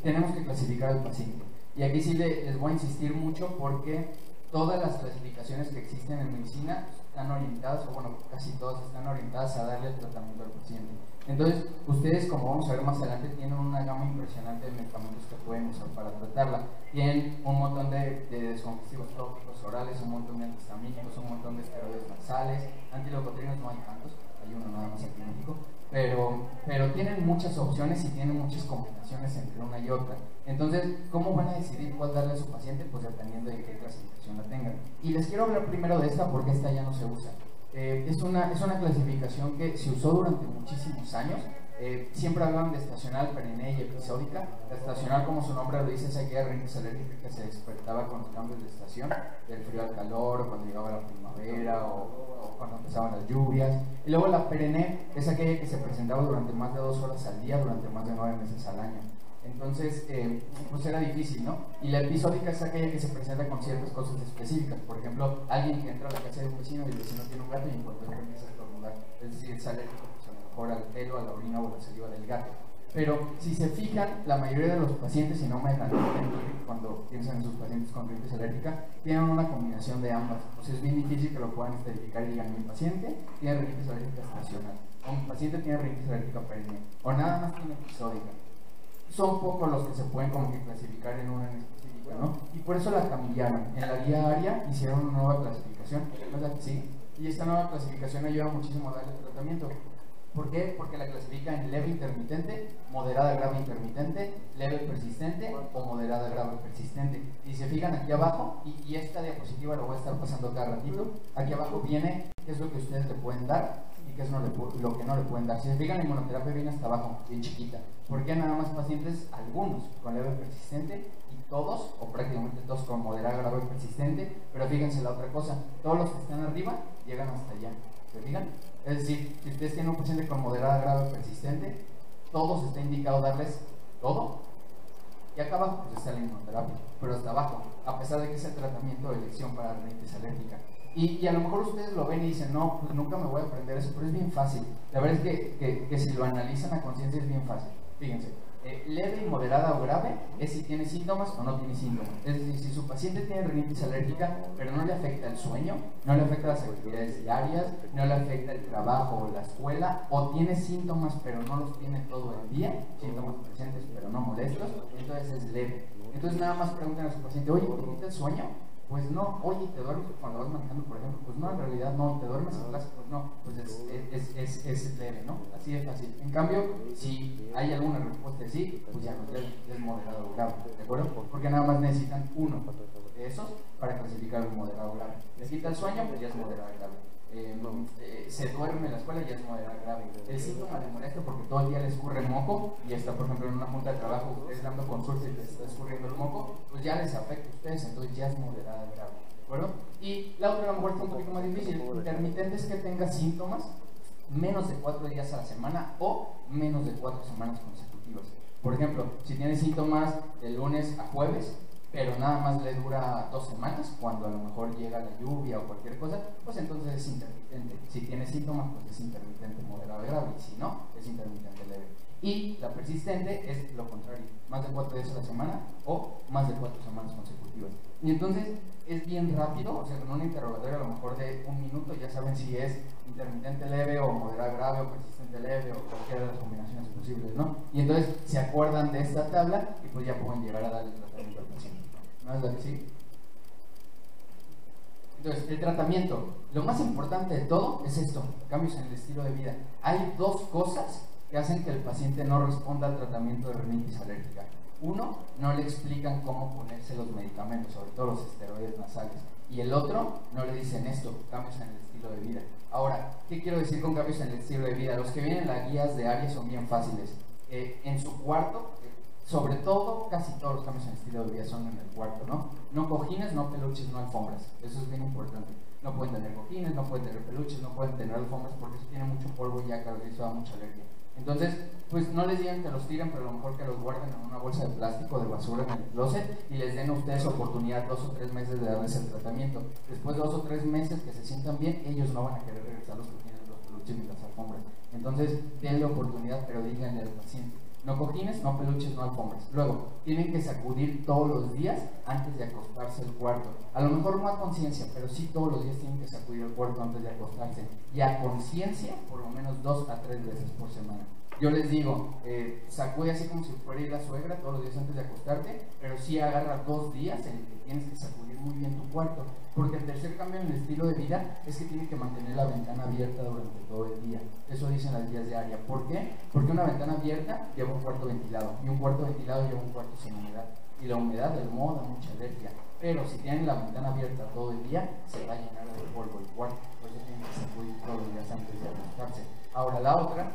tenemos que clasificar al paciente. Y aquí sí les voy a insistir mucho, porque todas las clasificaciones que existen en medicina están orientadas, o bueno, casi todas están orientadas a darle el tratamiento al paciente. Entonces, ustedes, como vamos a ver más adelante, tienen una gama impresionante de medicamentos que pueden usar para tratarla. Tienen un montón de descongestivos tópicos orales, un montón de antihistamínicos, un montón de esteroides nasales, antileucotrienos no hay tantos, hay uno nada más aquí en México, pero tienen muchas opciones y tienen muchas combinaciones entre una y otra. Entonces, ¿cómo van a decidir cuál darle a su paciente? Pues dependiendo de qué clasificación la tengan. Y les quiero hablar primero de esta, porque esta ya no se usa. Es una clasificación que se usó durante muchísimos años. Siempre hablaban de estacional, perenne y episódica. La estacional, como su nombre lo dice, es aquella rinitis alérgica que se despertaba con los cambios de estación, del frío al calor, o cuando llegaba la primavera, o cuando empezaban las lluvias. Y luego la perenne es aquella que se presentaba durante más de 2 horas al día, durante más de 9 meses al año. Entonces, pues era difícil, ¿no? Y la episódica es aquella que se presenta con ciertas cosas específicas. Por ejemplo, alguien que entra a la casa de un vecino y el vecino tiene un gato y en cuanto entra empieza a estornudar. Es decir, sale pues, a lo mejor al pelo, a la orina o a la saliva del gato. Pero si se fijan, la mayoría de los pacientes, y no me dejan mentir cuando piensan en sus pacientes con rinitis alérgica, tienen una combinación de ambas. O sea, es bien difícil que lo puedan verificar y digan, mi paciente tiene rinitis alérgica estacional, o mi paciente tiene rinitis alérgica perenne, o nada más tiene episódica. Son pocos los que se pueden como que clasificar en una en específico, ¿no? Y por eso la cambiaron. En la guía ARIA hicieron una nueva clasificación, ¿verdad? Sí. Y esta nueva clasificación ayuda muchísimo a darle tratamiento. ¿Por qué? Porque la clasifica en leve intermitente, moderada grave intermitente, leve persistente o moderada grave persistente. Y se fijan aquí abajo, y esta diapositiva lo voy a estar pasando cada ratito, aquí abajo viene qué es lo que ustedes le pueden dar y qué es lo que no le pueden dar. Si se fijan, la inmunoterapia viene hasta abajo, bien chiquita. ¿Por qué nada más pacientes, algunos con leve persistente y todos, o prácticamente todos con moderada grave persistente? Pero fíjense la otra cosa, todos los que están arriba llegan hasta allá. ¿Se fijan? Es decir, si ustedes tienen un paciente con moderada grave persistente, todos está indicado darles todo. Y acá abajo pues está la inmunoterapia, pero hasta abajo, a pesar de que es el tratamiento de elección para rinitis alérgica. Y a lo mejor ustedes lo ven y dicen, no, pues nunca me voy a aprender eso, pero es bien fácil. La verdad es que si lo analizan a conciencia es bien fácil. Fíjense, leve y moderada o grave es si tiene síntomas o no tiene síntomas. Es decir, si su paciente tiene rinitis alérgica, pero no le afecta el sueño, no le afecta las actividades diarias, no le afecta el trabajo o la escuela, o tiene síntomas pero no los tiene todo el día, síntomas presentes pero no molestos, entonces es leve. Entonces nada más preguntan a su paciente, oye, ¿te quita el sueño? Pues no. Oye, ¿te duermes cuando vas manejando, por ejemplo? Pues no, en realidad no. ¿Te duermes en clase? Pues no. Pues es leve, ¿no? Así de fácil. En cambio, si hay alguna respuesta de sí, pues ya no, ya es moderado o grave, ¿de acuerdo? Porque nada más necesitan uno de esos para clasificar un moderado o grave. Les quita el sueño, pues ya es moderado o grave. Se duerme en la escuela, ya es moderado o grave. El síntoma le molesta porque todo el día le escurre moco y está, por ejemplo, en una junta de trabajo, ustedes dando consulta y les está escurriendo el moco, pues ya les afecta a ustedes, entonces ya es moderado o grave, ¿de acuerdo? Y la otra a lo mejor está un poquito más difícil. Intermitente es que tenga síntomas menos de 4 días a la semana o menos de 4 semanas consecutivas. Por ejemplo, si tiene síntomas de lunes a jueves, pero nada más le dura 2 semanas, cuando a lo mejor llega la lluvia o cualquier cosa, pues entonces es intermitente. Si tiene síntomas, pues es intermitente moderado grave, y si no, es intermitente leve. Y la persistente es lo contrario, más de 4 días a la semana o más de 4 semanas consecutivas. Y entonces es bien rápido, o sea, con un interrogatorio a lo mejor de 1 minuto ya saben si es intermitente leve o moderado grave o persistente leve o cualquiera de las combinaciones posibles, ¿no? Y entonces se acuerdan de esta tabla y pues ya pueden llegar a darle tratamiento al paciente. ¿No es lo que sí? Entonces, el tratamiento, lo más importante de todo es esto, cambios en el estilo de vida. Hay 2 cosas que hacen que el paciente no responda al tratamiento de rinitis alérgica. Uno, no le explican cómo ponerse los medicamentos, sobre todo los esteroides nasales. Y el otro, no le dicen esto, cambios en el estilo de vida. Ahora, ¿qué quiero decir con cambios en el estilo de vida? Los que vienen en las guías de ARIA son bien fáciles. En su cuarto, sobre todo, casi todos los cambios en el estilo de vida son en el cuarto, ¿no? No cojines, no peluches, no alfombras. Eso es bien importante. No pueden tener cojines, no pueden tener peluches, no pueden tener alfombras porque eso tiene mucho polvo y ácaro y eso da mucha alergia. Entonces, pues no les digan que los tiren, pero a lo mejor que los guarden en una bolsa de plástico de basura en el closet y les den a ustedes oportunidad 2 o 3 meses de darles el tratamiento. Después de 2 o 3 meses que se sientan bien, ellos no van a querer regresar los que tienen los peluches ni las alfombras. Entonces, denle oportunidad, pero díganle al paciente. No cojines, no peluches, no alfombras. Luego, tienen que sacudir todos los días antes de acostarse al cuarto. A lo mejor no a conciencia, pero sí todos los días tienen que sacudir el cuarto antes de acostarse. Y a conciencia, por lo menos 2 a 3 veces por semana. Yo les digo, sacude así como si fuera ir a suegra todos los días antes de acostarte, pero sí agarra 2 días en el que tienes que sacudir muy bien tu cuarto. Porque el tercer cambio en el estilo de vida es que tiene que mantener la ventana abierta durante todo el día. Eso dicen las guías de ARIA. ¿Por qué? Porque una ventana abierta lleva un cuarto ventilado y un cuarto ventilado lleva un cuarto sin humedad. Y la humedad del moho da mucha alergia. Pero si tienen la ventana abierta todo el día, se va a llenar de polvo el cuarto. Por eso tienen que sacudir todos los días antes de acostarse. Ahora, la otra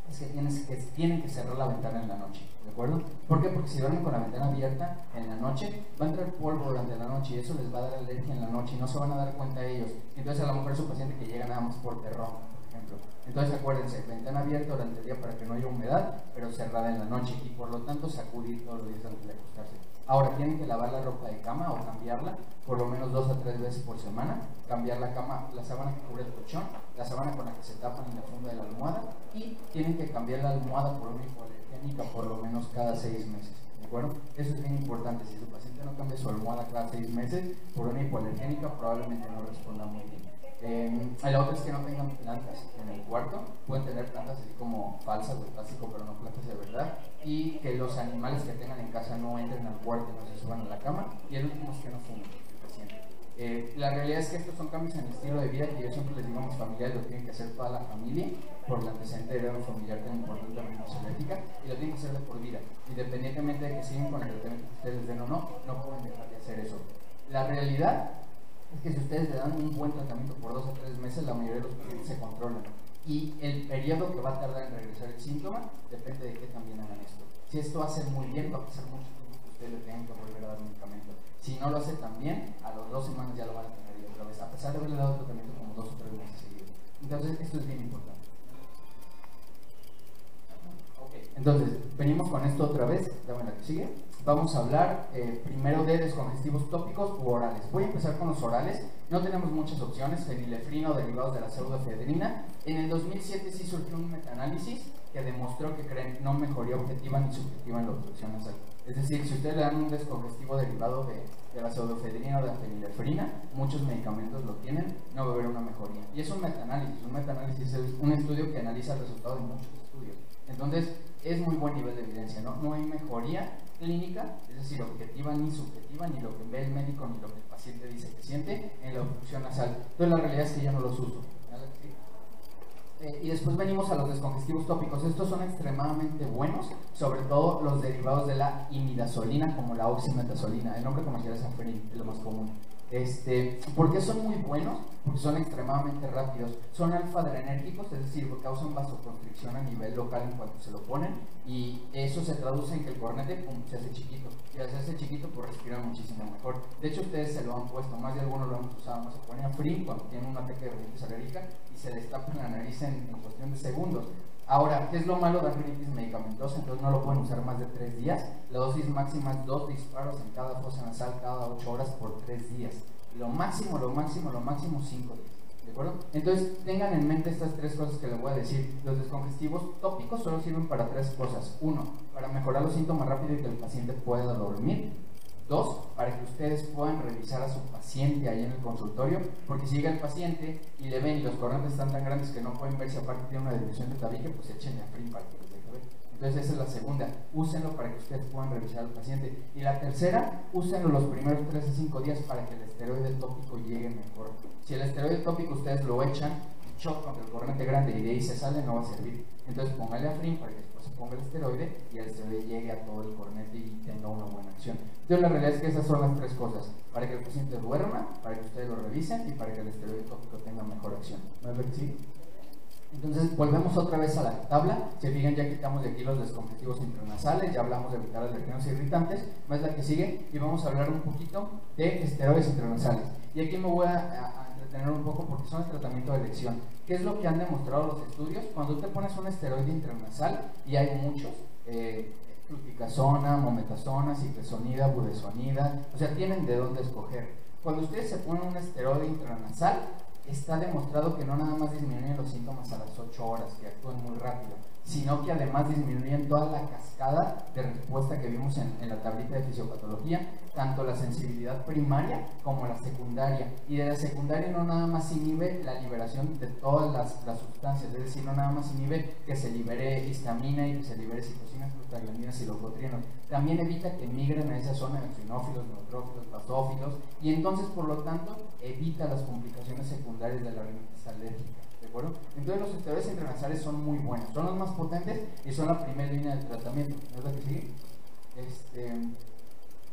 es que tienen que cerrar la ventana en la noche, ¿de acuerdo? ¿Por qué? Porque si duermen con la ventana abierta en la noche, va a entrar polvo durante la noche y eso les va a dar alergia en la noche y no se van a dar cuenta ellos. Entonces a lo mejor es un paciente que llega nada más por terror, ejemplo. Entonces acuérdense, ventana abierta durante el día para que no haya humedad, pero cerrada en la noche, y por lo tanto sacudir todos los días antes de acostarse. Ahora, tienen que lavar la ropa de cama o cambiarla por lo menos 2 a 3 veces por semana, cambiar la cama, la sábana que cubre el colchón, la sábana con la que se tapan y la funda de la almohada, y tienen que cambiar la almohada por una hipoalergénica por lo menos cada 6 meses. ¿De acuerdo? Eso es bien importante. Si su paciente no cambia su almohada cada 6 meses por una hipoalergénica, probablemente no responda muy bien. La otra es que no tengan plantas en el cuarto. Pueden tener plantas así como falsas de plástico, pero no plantas de verdad. Y que los animales que tengan en casa no entren al cuarto y no se suban a la cama. Y el último es que no fumen el paciente. La realidad es que estos son cambios en el estilo de vida que yo siempre les digo a mis familiares, lo tienen que hacer toda la familia por el antecedente de heredo familiar tan importante de la rinitis alérgica, y lo tienen que hacer de por vida, independientemente de que sigan con el tratamiento que ustedes les den o no, no pueden dejar de hacer eso. La realidad es que si ustedes le dan un buen tratamiento por 2 a 3 meses, la mayoría de los pacientes se controlan, y el periodo que va a tardar en regresar el síntoma depende de qué también hagan esto. Si esto hace muy bien, va a pasar mucho tiempo que ustedes le tengan que volver a dar medicamento. Si no lo hace tan bien, a las 2 semanas ya lo van a tener ahí otra vez, a pesar de haberle dado tratamiento como 2 o 3 meses seguidos. Entonces, esto es bien importante. Entonces, venimos con esto otra vez, dame la que sigue. Vamos a hablar primero de descongestivos tópicos u orales. Voy a empezar con los orales. No tenemos muchas opciones, fenilefrina o derivados de la pseudoefedrina. En el 2007 sí surgió un metaanálisis que demostró que creen no mejoría objetiva ni subjetiva en la obstrucción nasal. Es decir, si ustedes le dan un descongestivo derivado de la pseudoefedrina o de la fenilefrina, muchos medicamentos lo tienen, no va a haber una mejoría. Y es un metaanálisis. Un metaanálisis es un estudio que analiza el resultado de muchos estudios. Entonces, es muy buen nivel de evidencia, ¿no? No hay mejoría clínica, es decir, objetiva ni subjetiva, ni lo que ve el médico ni lo que el paciente dice que siente en la obstrucción nasal. Entonces, la realidad es que yo no los uso. Y después venimos a los descongestivos tópicos. Estos son extremadamente buenos, sobre todo los derivados de la imidazolina, como la oximetazolina. El nombre comercial es Aferin, es lo más común. ¿Por qué son muy buenos? Porque son extremadamente rápidos, son alfa-adrenérgicos, es decir, causan vasoconstricción a nivel local en cuanto se lo ponen, y eso se traduce en que el cornete se hace chiquito, y al hacerse chiquito pues respiran muchísimo mejor. De hecho, ustedes se lo han puesto, más de algunos lo hemos usado, no se pone a frío cuando tienen un ataque de rinitis alérgica y se destapan la nariz en cuestión de segundos. Ahora, ¿qué es lo malo de la rinitis medicamentosa? Entonces no lo pueden usar más de 3 días. La dosis máxima es 2 disparos en cada fosa nasal cada 8 horas por 3 días. Lo máximo, 5 días. ¿De acuerdo? Entonces, tengan en mente estas 3 cosas que les voy a decir. Los descongestivos tópicos solo sirven para 3 cosas. 1, para mejorar los síntomas rápido y que el paciente pueda dormir. 2, para que ustedes puedan revisar a su paciente ahí en el consultorio, porque si llega el paciente y le ven y los cornetes están tan grandes que no pueden ver si aparte tiene una desviación de tabique, pues échenle a Afrin para que les deje ver. Entonces esa es la segunda, úsenlo para que ustedes puedan revisar al paciente. Y la tercera, úsenlo los primeros 3 a 5 días para que el esteroide tópico llegue mejor. Si el esteroide tópico ustedes lo echan, shot contra el cornete grande y de ahí se sale, no va a servir. Entonces póngale Afrin para que después se ponga el esteroide y el esteroide llegue a todo el cornete y tenga una buena acción. Entonces la realidad es que esas son las 3 cosas: para que el paciente duerma, para que ustedes lo revisen y para que el esteroide tópico tenga mejor acción. ¿No es lo que sí? Entonces volvemos otra vez a la tabla. Si fijan, ya quitamos de aquí los descongestivos intranasales, ya hablamos de evitar alergenos irritantes, más la que sigue, y vamos a hablar un poquito de esteroides intranasales. Y aquí me voy a entretener un poco porque son el tratamiento de elección. ¿Qué es lo que han demostrado los estudios? Cuando te pones un esteroide intranasal, y hay muchos, fluticasona, mometasona, ciclesonida, budesonida, o sea, tienen de dónde escoger. Cuando ustedes se ponen un esteroide intranasal, está demostrado que no nada más disminuyen los síntomas a las 8 horas, que actúan muy rápido, sino que además disminuyen toda la cascada de respuesta que vimos en la tablita de fisiopatología, tanto la sensibilidad primaria como la secundaria. Y de la secundaria no nada más inhibe la liberación de todas las sustancias, es decir, no nada más inhibe que se libere histamina y que se libere citocinas, prostaglandinas y leucotrienos, también evita que migren a esa zona de eosinófilos, neutrófilos, basófilos, y entonces por lo tanto evita las complicaciones secundarias de la rinitis alérgica. ¿De acuerdo? Entonces los esteroides intranasales son muy buenos, son los más potentes y son la primera línea de tratamiento. ¿No es la que sigue?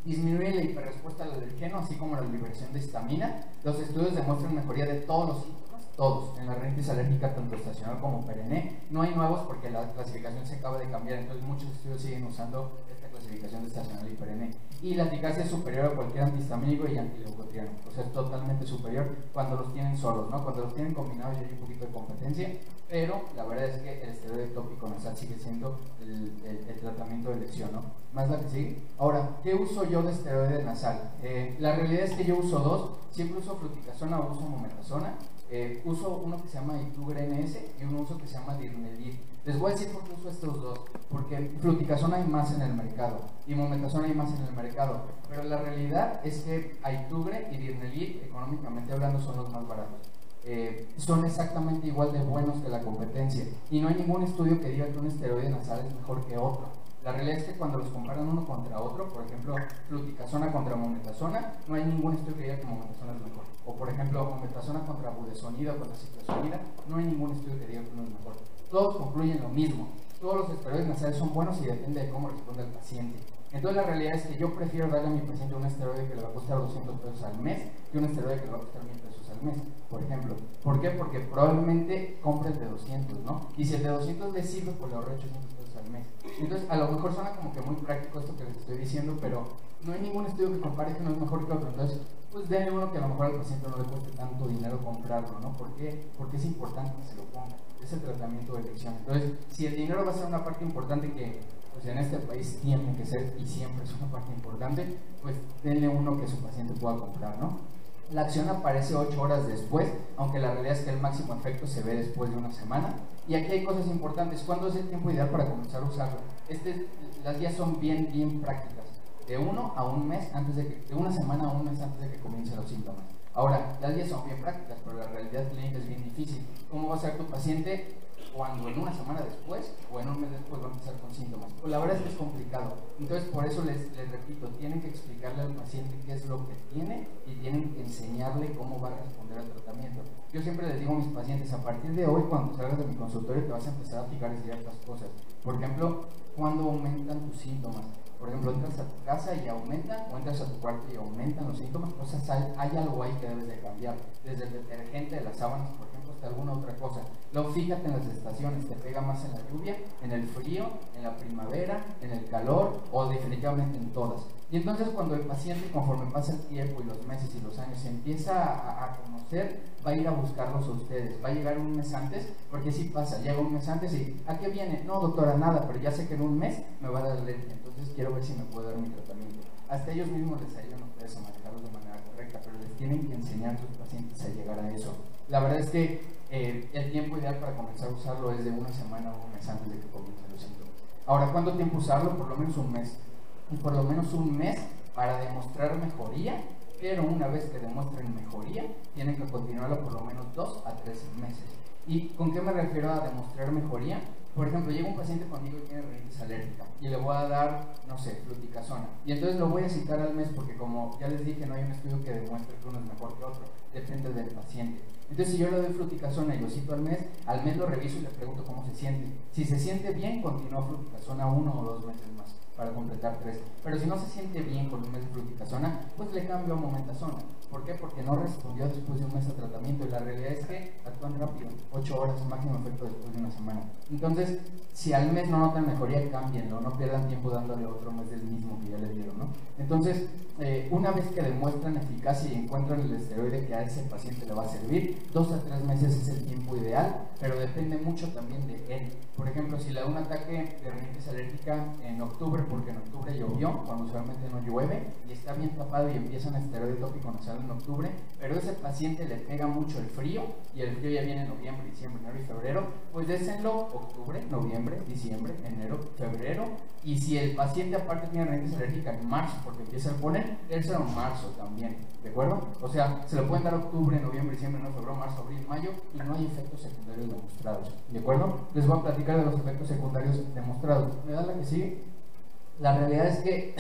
Disminuye la hiperrespuesta al alergeno, así como la liberación de histamina. Los estudios demuestran mejoría de todos los síntomas, todos, en la rinitis alérgica tanto estacional como perenne. No hay nuevos porque la clasificación se acaba de cambiar, entonces muchos estudios siguen usando esta clasificación de estacional y perenne. Y la eficacia es superior a cualquier antihistamínico y antileucotrieno quieran, o sea, es totalmente superior cuando los tienen solos, ¿no? Cuando los tienen combinados ya hay un poquito de competencia, pero la verdad es que el esteroide tópico nasal sigue siendo el tratamiento de elección, ¿no? Más la que sigue. Ahora, ¿qué uso yo de esteroide nasal? La realidad es que yo uso dos, siempre uso fluticasona o uso mometasona. Uso uno que se llama Itugre NS y uno uso que se llama Dirnelid. Les voy a decir por qué uso estos dos, porque fluticasona hay más en el mercado y mometasona hay más en el mercado, pero la realidad es que Itugre y Dirnelid, económicamente hablando, son los más baratos. Son exactamente igual de buenos que la competencia y no hay ningún estudio que diga que un esteroide nasal es mejor que otro. La realidad es que cuando los comparan uno contra otro, por ejemplo, fluticasona contra mometasona, no hay ningún estudio que diga que mometasona es mejor. O por ejemplo, mometasona contra budesonida o contra ciclosonida, no hay ningún estudio que diga que uno es mejor. Todos concluyen lo mismo. Todos los esteroides nasales son buenos y depende de cómo responde el paciente. Entonces la realidad es que yo prefiero darle a mi paciente un esteroide que le va a costar 200 pesos al mes que un esteroide que le va a costar 1000 pesos al mes, por ejemplo. ¿Por qué? Porque probablemente compre el de 200, ¿no? Y si el de 200 le sirve, pues le ahorro 800 pesos al mes. Entonces a lo mejor suena como que muy práctico esto que les estoy diciendo, pero no hay ningún estudio que compare que uno es mejor que otro. Entonces, pues denle uno que a lo mejor al paciente no le cueste tanto dinero comprarlo, ¿no? ¿Por qué? Porque es importante que se lo ponga. Es el tratamiento de elección. Entonces, si el dinero va a ser una parte importante que pues en este país tiene que ser y siempre es una parte importante, pues denle uno que su paciente pueda comprar, ¿no? La acción aparece 8 horas después, aunque la realidad es que el máximo efecto se ve después de una semana. Y aquí hay cosas importantes. ¿Cuándo es el tiempo ideal para comenzar a usarlo? Las guías son bien prácticas. De 1 a 1 mes de una semana a un mes antes de que comiencen los síntomas. Ahora, las guías son bien prácticas, pero la realidad clínica es bien difícil. ¿Cómo va a ser tu paciente cuando en una semana después o en un mes después va a empezar con síntomas? Pues la verdad es que es complicado. Entonces, por eso les repito, tienen que explicarle al paciente qué es lo que tiene y tienen que enseñarle cómo va a responder al tratamiento. Yo siempre les digo a mis pacientes, a partir de hoy, cuando salgas de mi consultorio, te vas a empezar a fijar en ciertas cosas. Por ejemplo, ¿cuándo aumentan tus síntomas? Por ejemplo, entras a tu casa y aumentan, o entras a tu cuarto y aumentan los síntomas, o sea, hay algo ahí que debes de cambiar, desde el detergente de las sábanas, por ejemplo, hasta alguna otra cosa. Luego fíjate en las estaciones, te pega más en la lluvia, en el frío, en la primavera, en el calor, o definitivamente en todas. Y entonces cuando el paciente, conforme pasa el tiempo y los meses y los años, se empieza a conocer, va a ir a buscarlos a ustedes, va a llegar un mes antes, porque sí pasa, llega un mes antes y ¿a qué viene? No, doctora, nada, pero ya sé que en un mes me va a dar alergia, entonces quiero ver si me puede dar mi tratamiento. Hasta ellos mismos les ayudan a ustedes a manejarlos de manera correcta, pero les tienen que enseñar a sus pacientes a llegar a eso. La verdad es que el tiempo ideal para comenzar a usarlo es de una semana o un mes antes de que comiencen los síntomas. Ahora, ¿cuánto tiempo usarlo? Por lo menos un mes. Y por lo menos un mes para demostrar mejoría, pero una vez que demuestren mejoría, tienen que continuarlo por lo menos 2 a 3 meses. ¿Y con qué me refiero a demostrar mejoría? Por ejemplo, llega un paciente conmigo y tiene rinitis alérgica y le voy a dar, no sé, fluticasona. Y entonces lo voy a citar al mes porque, como ya les dije, no hay un estudio que demuestre que uno es mejor que otro, depende del paciente. Entonces, si yo le doy fluticasona y lo cito al mes lo reviso y le pregunto cómo se siente. Si se siente bien, continúa fluticasona 1 o 2 meses más para completar 3. Pero si no se siente bien con un mes de fluticasona, pues le cambio a mometasona. ¿Por qué? Porque no respondió después de un mes de tratamiento y la realidad es que actúan rápido, 8 horas, máximo efecto después de una semana. Entonces, si al mes no notan mejoría, cámbienlo, no pierdan tiempo dándole otro mes del mismo que ya le dieron, ¿no? Entonces, una vez que demuestran eficacia y encuentran el esteroide que a ese paciente le va a servir, 2 a 3 meses es el tiempo ideal, pero depende mucho también de él. Por ejemplo, si le da un ataque de rinitis alérgica en octubre, porque en octubre llovió, cuando usualmente no llueve, y está bien tapado y empieza un esteroide tópico nasal en octubre, pero ese paciente le pega mucho el frío, y el frío ya viene en noviembre, diciembre, enero y febrero, pues désenlo octubre, noviembre, diciembre, enero, febrero, y si el paciente aparte tiene rinitis alérgica en marzo, porque empieza a poner, déselo en marzo también, ¿de acuerdo? O sea, se lo pueden dar octubre, noviembre, diciembre, enero, febrero, marzo, abril, mayo, y no hay efectos secundarios demostrados, ¿de acuerdo? Les voy a platicar de los efectos secundarios demostrados. ¿Me da la que sigue? La realidad es que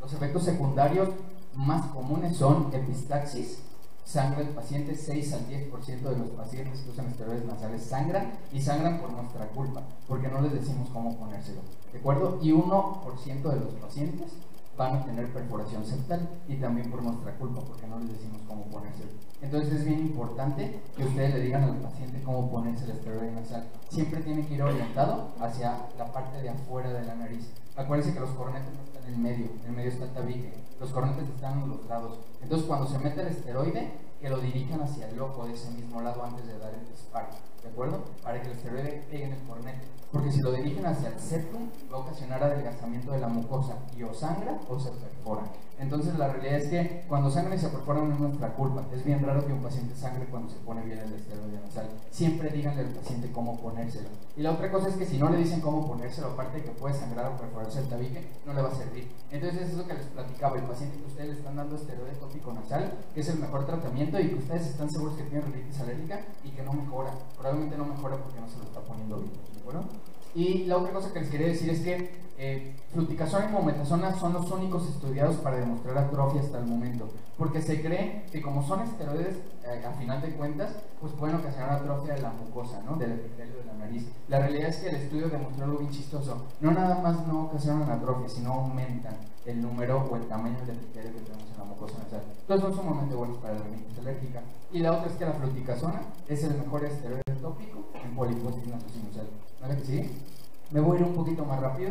los efectos secundarios más comunes son epistaxis, sangra el paciente, 6 al 10% de los pacientes que usan esteroides nasales sangran, y sangran por nuestra culpa, porque no les decimos cómo ponérselo, ¿de acuerdo? Y 1% de los pacientes van a tener perforación septal, y también por nuestra culpa, porque no les decimos cómo ponérselo. Entonces es bien importante que ustedes le digan al paciente cómo ponerse el esteroide nasal. Siempre tiene que ir orientado hacia la parte de afuera de la nariz. Acuérdense que los cornetes no están en medio está el tabique, los cornetes están en los lados. Entonces cuando se mete el esteroide, que lo dirijan hacia el ojo de ese mismo lado antes de dar el disparo, ¿de acuerdo? Para que el esteroide pegue en el cornete, porque si lo dirigen hacia el septum va a ocasionar adelgazamiento de la mucosa y o sangra o se perfora. Entonces la realidad es que cuando sangran y se perforan no es nuestra culpa. Es bien raro que un paciente sangre cuando se pone bien el esteroide nasal. Siempre díganle al paciente cómo ponérselo. Y la otra cosa es que si no le dicen cómo ponérselo, aparte de que puede sangrar o perforarse el tabique, no le va a servir. Entonces es eso que les platicaba, el paciente que ustedes le están dando esteroide tópico nasal, que es el mejor tratamiento y que ustedes están seguros que tiene rinitis alérgica y que no mejora. Probablemente no mejora porque no se lo está poniendo bien, ¿de acuerdo? Y la otra cosa que les quería decir es que fluticasona y mometasona son los únicos estudiados para demostrar atrofia hasta el momento, porque se cree que como son esteroides, a final de cuentas, pues pueden ocasionar atrofia de la mucosa, ¿no? Del epitelio de la nariz. La realidad es que el estudio demostró algo bien chistoso, no nada más no ocasionan atrofia, sino aumentan el número o el tamaño del epitelio que tenemos en la mucosa nasal. Entonces son sumamente buenos para la rinitis alérgica. Y la otra es que la fluticasona es el mejor esteroide tópico en poliposis nasosinusal. ¿Vale que sí? Me voy a ir un poquito más rápido.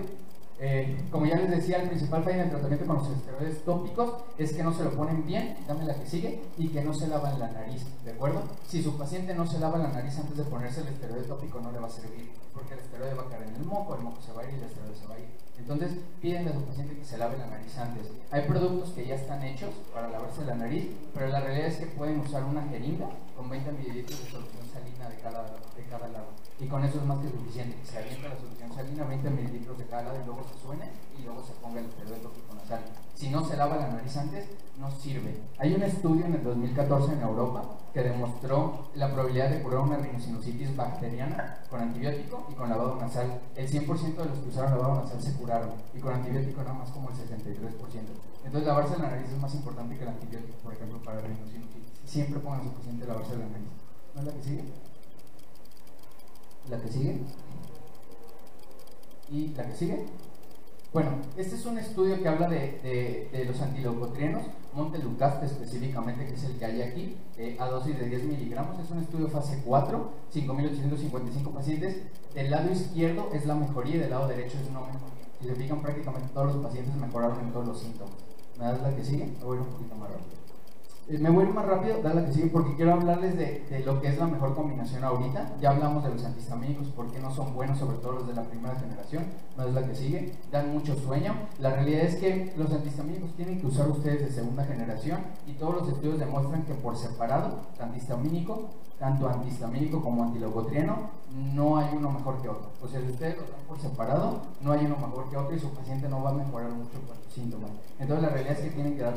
Como ya les decía, el principal fallo en el tratamiento con los esteroides tópicos es que no se lo ponen bien, dame la que sigue, y que no se lavan la nariz, ¿de acuerdo? Si su paciente no se lava la nariz antes de ponerse el esteroide tópico no le va a servir, porque el esteroide va a caer en el moco se va a ir y el esteroide se va a ir. Entonces, pídenle a su paciente que se lave la nariz antes. Hay productos que ya están hechos para lavarse la nariz, pero la realidad es que pueden usar una jeringa con 20 mililitros de solución salina de cada lado. Y con eso es más que suficiente. Se avienta la solución salina, 20 mililitros de cada lado y luego se suene y luego se ponga el esteroide tópico nasal. Si no se lava la nariz antes, no sirve. Hay un estudio en el 2014 en Europa que demostró la probabilidad de curar una rhinosinusitis bacteriana con antibiótico y con lavado nasal. El 100% de los que usaron lavado nasal se curaron y con antibiótico nada más como el 63%. Entonces lavarse la nariz es más importante que el antibiótico, por ejemplo, para rhinosinusitis. Siempre pongan a su paciente a lavarse la nariz. ¿No es la que sigue? La que sigue y la que sigue. Bueno, este es un estudio que habla de los antileucotrienos, montelukast específicamente, que es el que hay aquí, a dosis de 10 miligramos. Es un estudio fase 4, 5.855 pacientes. Del lado izquierdo es la mejoría y del lado derecho es no mejoría. Si se fijan, prácticamente todos los pacientes mejoraron en todos los síntomas. ¿Me das la que sigue? Me voy a ir un poquito más rápido. Me voy a ir más rápido, dale la que sigue, porque quiero hablarles de lo que es la mejor combinación ahorita. Ya hablamos de los antihistamínicos, por qué no son buenos, sobre todo los de la primera generación. No es la que sigue, dan mucho sueño. La realidad es que los antihistamínicos tienen que usar ustedes de segunda generación y todos los estudios demuestran que por separado, tanto antihistamínico como antileucotrieno, no hay uno mejor que otro. O sea, si ustedes los dan por separado, no hay uno mejor que otro y su paciente no va a mejorar mucho con sus síntomas. Entonces la realidad es que tienen que dar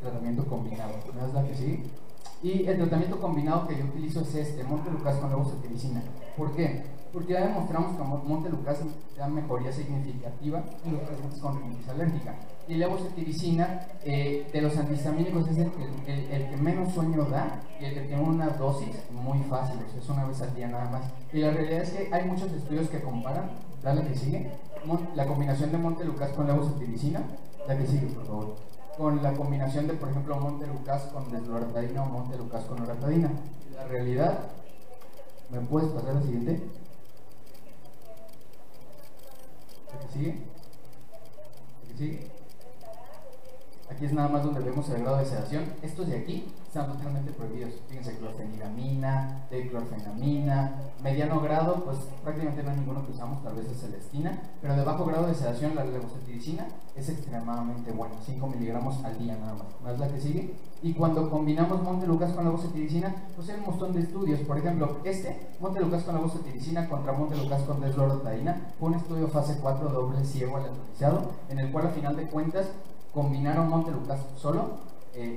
tratamiento combinado. ¿No es la que sigue? Y el tratamiento combinado que yo utilizo es este, montelukast con levocetiricina. ¿Por qué? Porque ya demostramos que montelukast da mejoría significativa en los pacientes con rinitis alérgica. Y levocetiricina, de los antihistamínicos, es el que menos sueño da y el que tiene una dosis muy fácil, o sea, es una vez al día nada más. Y la realidad es que hay muchos estudios que comparan, dale que sigue, la combinación de montelukast con levocetiricina, la que sigue, por favor, con la combinación de, por ejemplo, montelukast con desloratadina o montelukast con loratadina. La realidad, ¿me puedes pasar a la siguiente? ¿La que sigue? ¿La que sigue? Aquí es nada más donde vemos el grado de sedación. Estos de aquí están totalmente prohibidos. Fíjense, clorfeniramina, diclorfenamina. Mediano grado, pues prácticamente no hay ninguno que usamos, tal vez es celestina. Pero de bajo grado de sedación, la levocetiricina es extremadamente buena, 5 miligramos al día nada más. ¿No es la que sigue? Y cuando combinamos montelukast con levocetiricina, pues hay un montón de estudios. Por ejemplo, montelukast con levocetiricina contra montelukast con desloratadina, fue un estudio fase 4 doble ciego aleatorizado, en el cual a final de cuentas combinaron montelukast solo,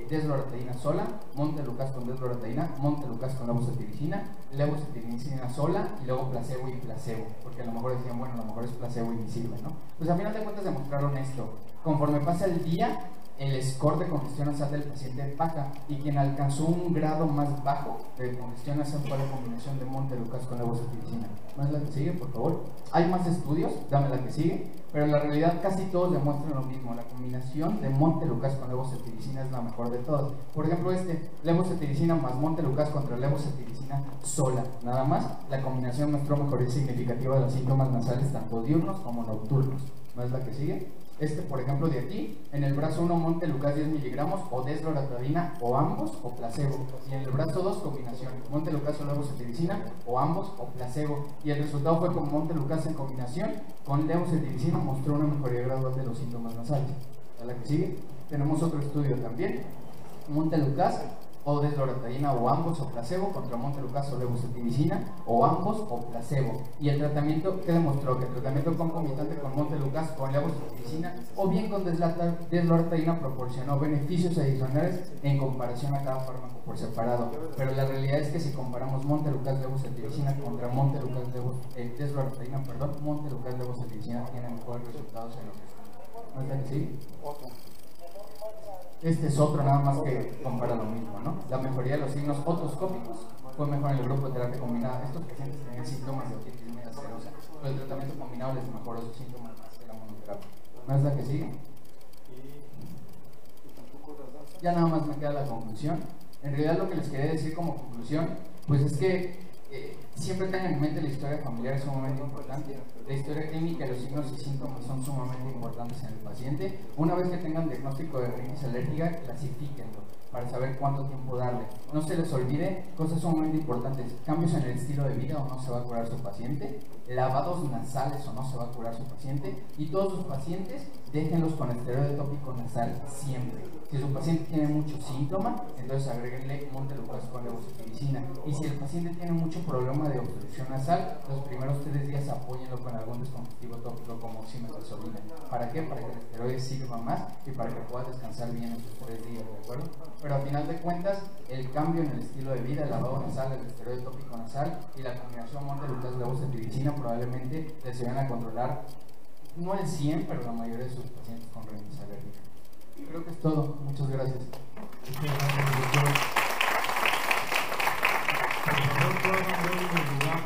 desloratadina sola, montelukast con desloratadina, montelukast con levocetiricina sola y luego placebo y placebo, porque a lo mejor decían, bueno, a lo mejor es placebo y ni sirve, ¿no? Pues a final de cuentas demostraron esto. Conforme pasa el día, el score de congestión nasal del paciente baja, y quien alcanzó un grado más bajo de congestión nasal fue la combinación de montelukast con levocetiricina. ¿No es la que sigue, por favor? Hay más estudios, dame la que sigue, pero en la realidad casi todos demuestran lo mismo. La combinación de montelukast con levocetiricina es la mejor de todas. Por ejemplo, levocetiricina más montelukast contra levocetiricina sola, nada más. La combinación mostró mejoría significativa de los síntomas nasales tanto diurnos como nocturnos. ¿No es la que sigue? Por ejemplo, de aquí, en el brazo 1, Montelukast 10 miligramos, o desloratadina, o ambos, o placebo. Y en el brazo 2, combinación, Montelukast o levocetirizina, o ambos, o placebo. Y el resultado fue con Montelukast en combinación con levocetirizina, mostró una mejoría gradual de los síntomas nasales. ¿A la que sigue? Tenemos otro estudio también, Montelukast o desloratadina o ambos o placebo contra Montelukast o levocetirizina o ambos o placebo. Y el tratamiento, ¿qué demostró? Que el tratamiento concomitante con Montelukast con levocetirizina o bien con desloratadina proporcionó beneficios adicionales en comparación a cada fármaco por separado. Pero la realidad es que si comparamos Montelukast levocetirizina contra Montelukast desloratadina, Montelukast levocetirizina tiene mejores resultados en los estudios. ¿No es la que sigue? Este es otro nada más que compara lo mismo, ¿no? La mejoría de los signos otoscópicos fue mejor en el grupo de terapia combinada. Estos pacientes tenían síntomas de otitis media serosa, pero el tratamiento combinado les mejoró sus síntomas más que la monoterapia. ¿No es la que sigue? Ya nada más me queda la conclusión. En realidad lo que les quería decir como conclusión, pues es que siempre tengan en mente la historia familiar, es sumamente importante. La historia clínica y los signos y síntomas son sumamente importantes en el paciente. Una vez que tengan diagnóstico de rinitis alérgica, clasifíquenlo para saber cuánto tiempo darle. No se les olvide cosas sumamente importantes: cambios en el estilo de vida o no se va a curar su paciente, lavados nasales o no se va a curar su paciente, y todos sus pacientes déjenlos con esteroide tópico nasal siempre. Si su paciente tiene mucho síntoma, entonces agréguenle Montelukast con levocetirizina. Y si el paciente tiene mucho problema de obstrucción nasal, los primeros 3 días apóyenlo con algún descongestivo tópico como oximetazoline. ¿Para qué? Para que el esteroide sirva más y para que pueda descansar bien esos 3 días, ¿de acuerdo? Pero a final de cuentas, el cambio en el estilo de vida, el lavado nasal, el esteroide tópico nasal y la combinación Montelukast levocetirizina probablemente les vayan a controlar, no el 100, pero la mayoría de sus pacientes con rinitis alérgica. Creo que es todo. Muchas gracias. Muchas gracias, doctor. Por favor, todos en lugar,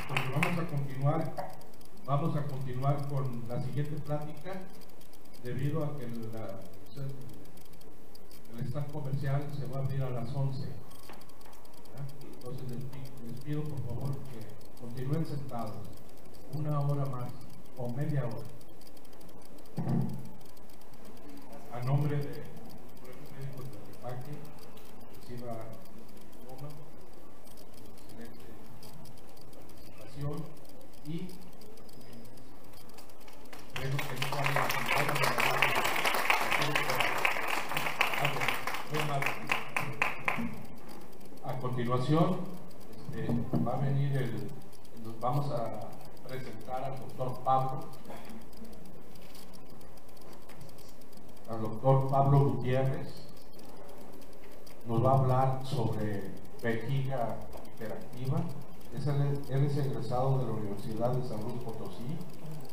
porque vamos a continuar con la siguiente plática, debido a que el stand comercial se va a abrir a las 11. Entonces les pido por favor que continúen sentados 1 hora más o media hora. A nombre de Colegio Médico de Tlaquepaque, reciba una excelente participación y creo que no vale a continuación va a venir nos vamos a presentar al doctor Pablo Gutiérrez. Nos va a hablar sobre vejiga hiperactiva. Él es egresado de la Universidad de San Luis Potosí,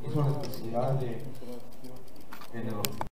hizo la especialidad en el hospital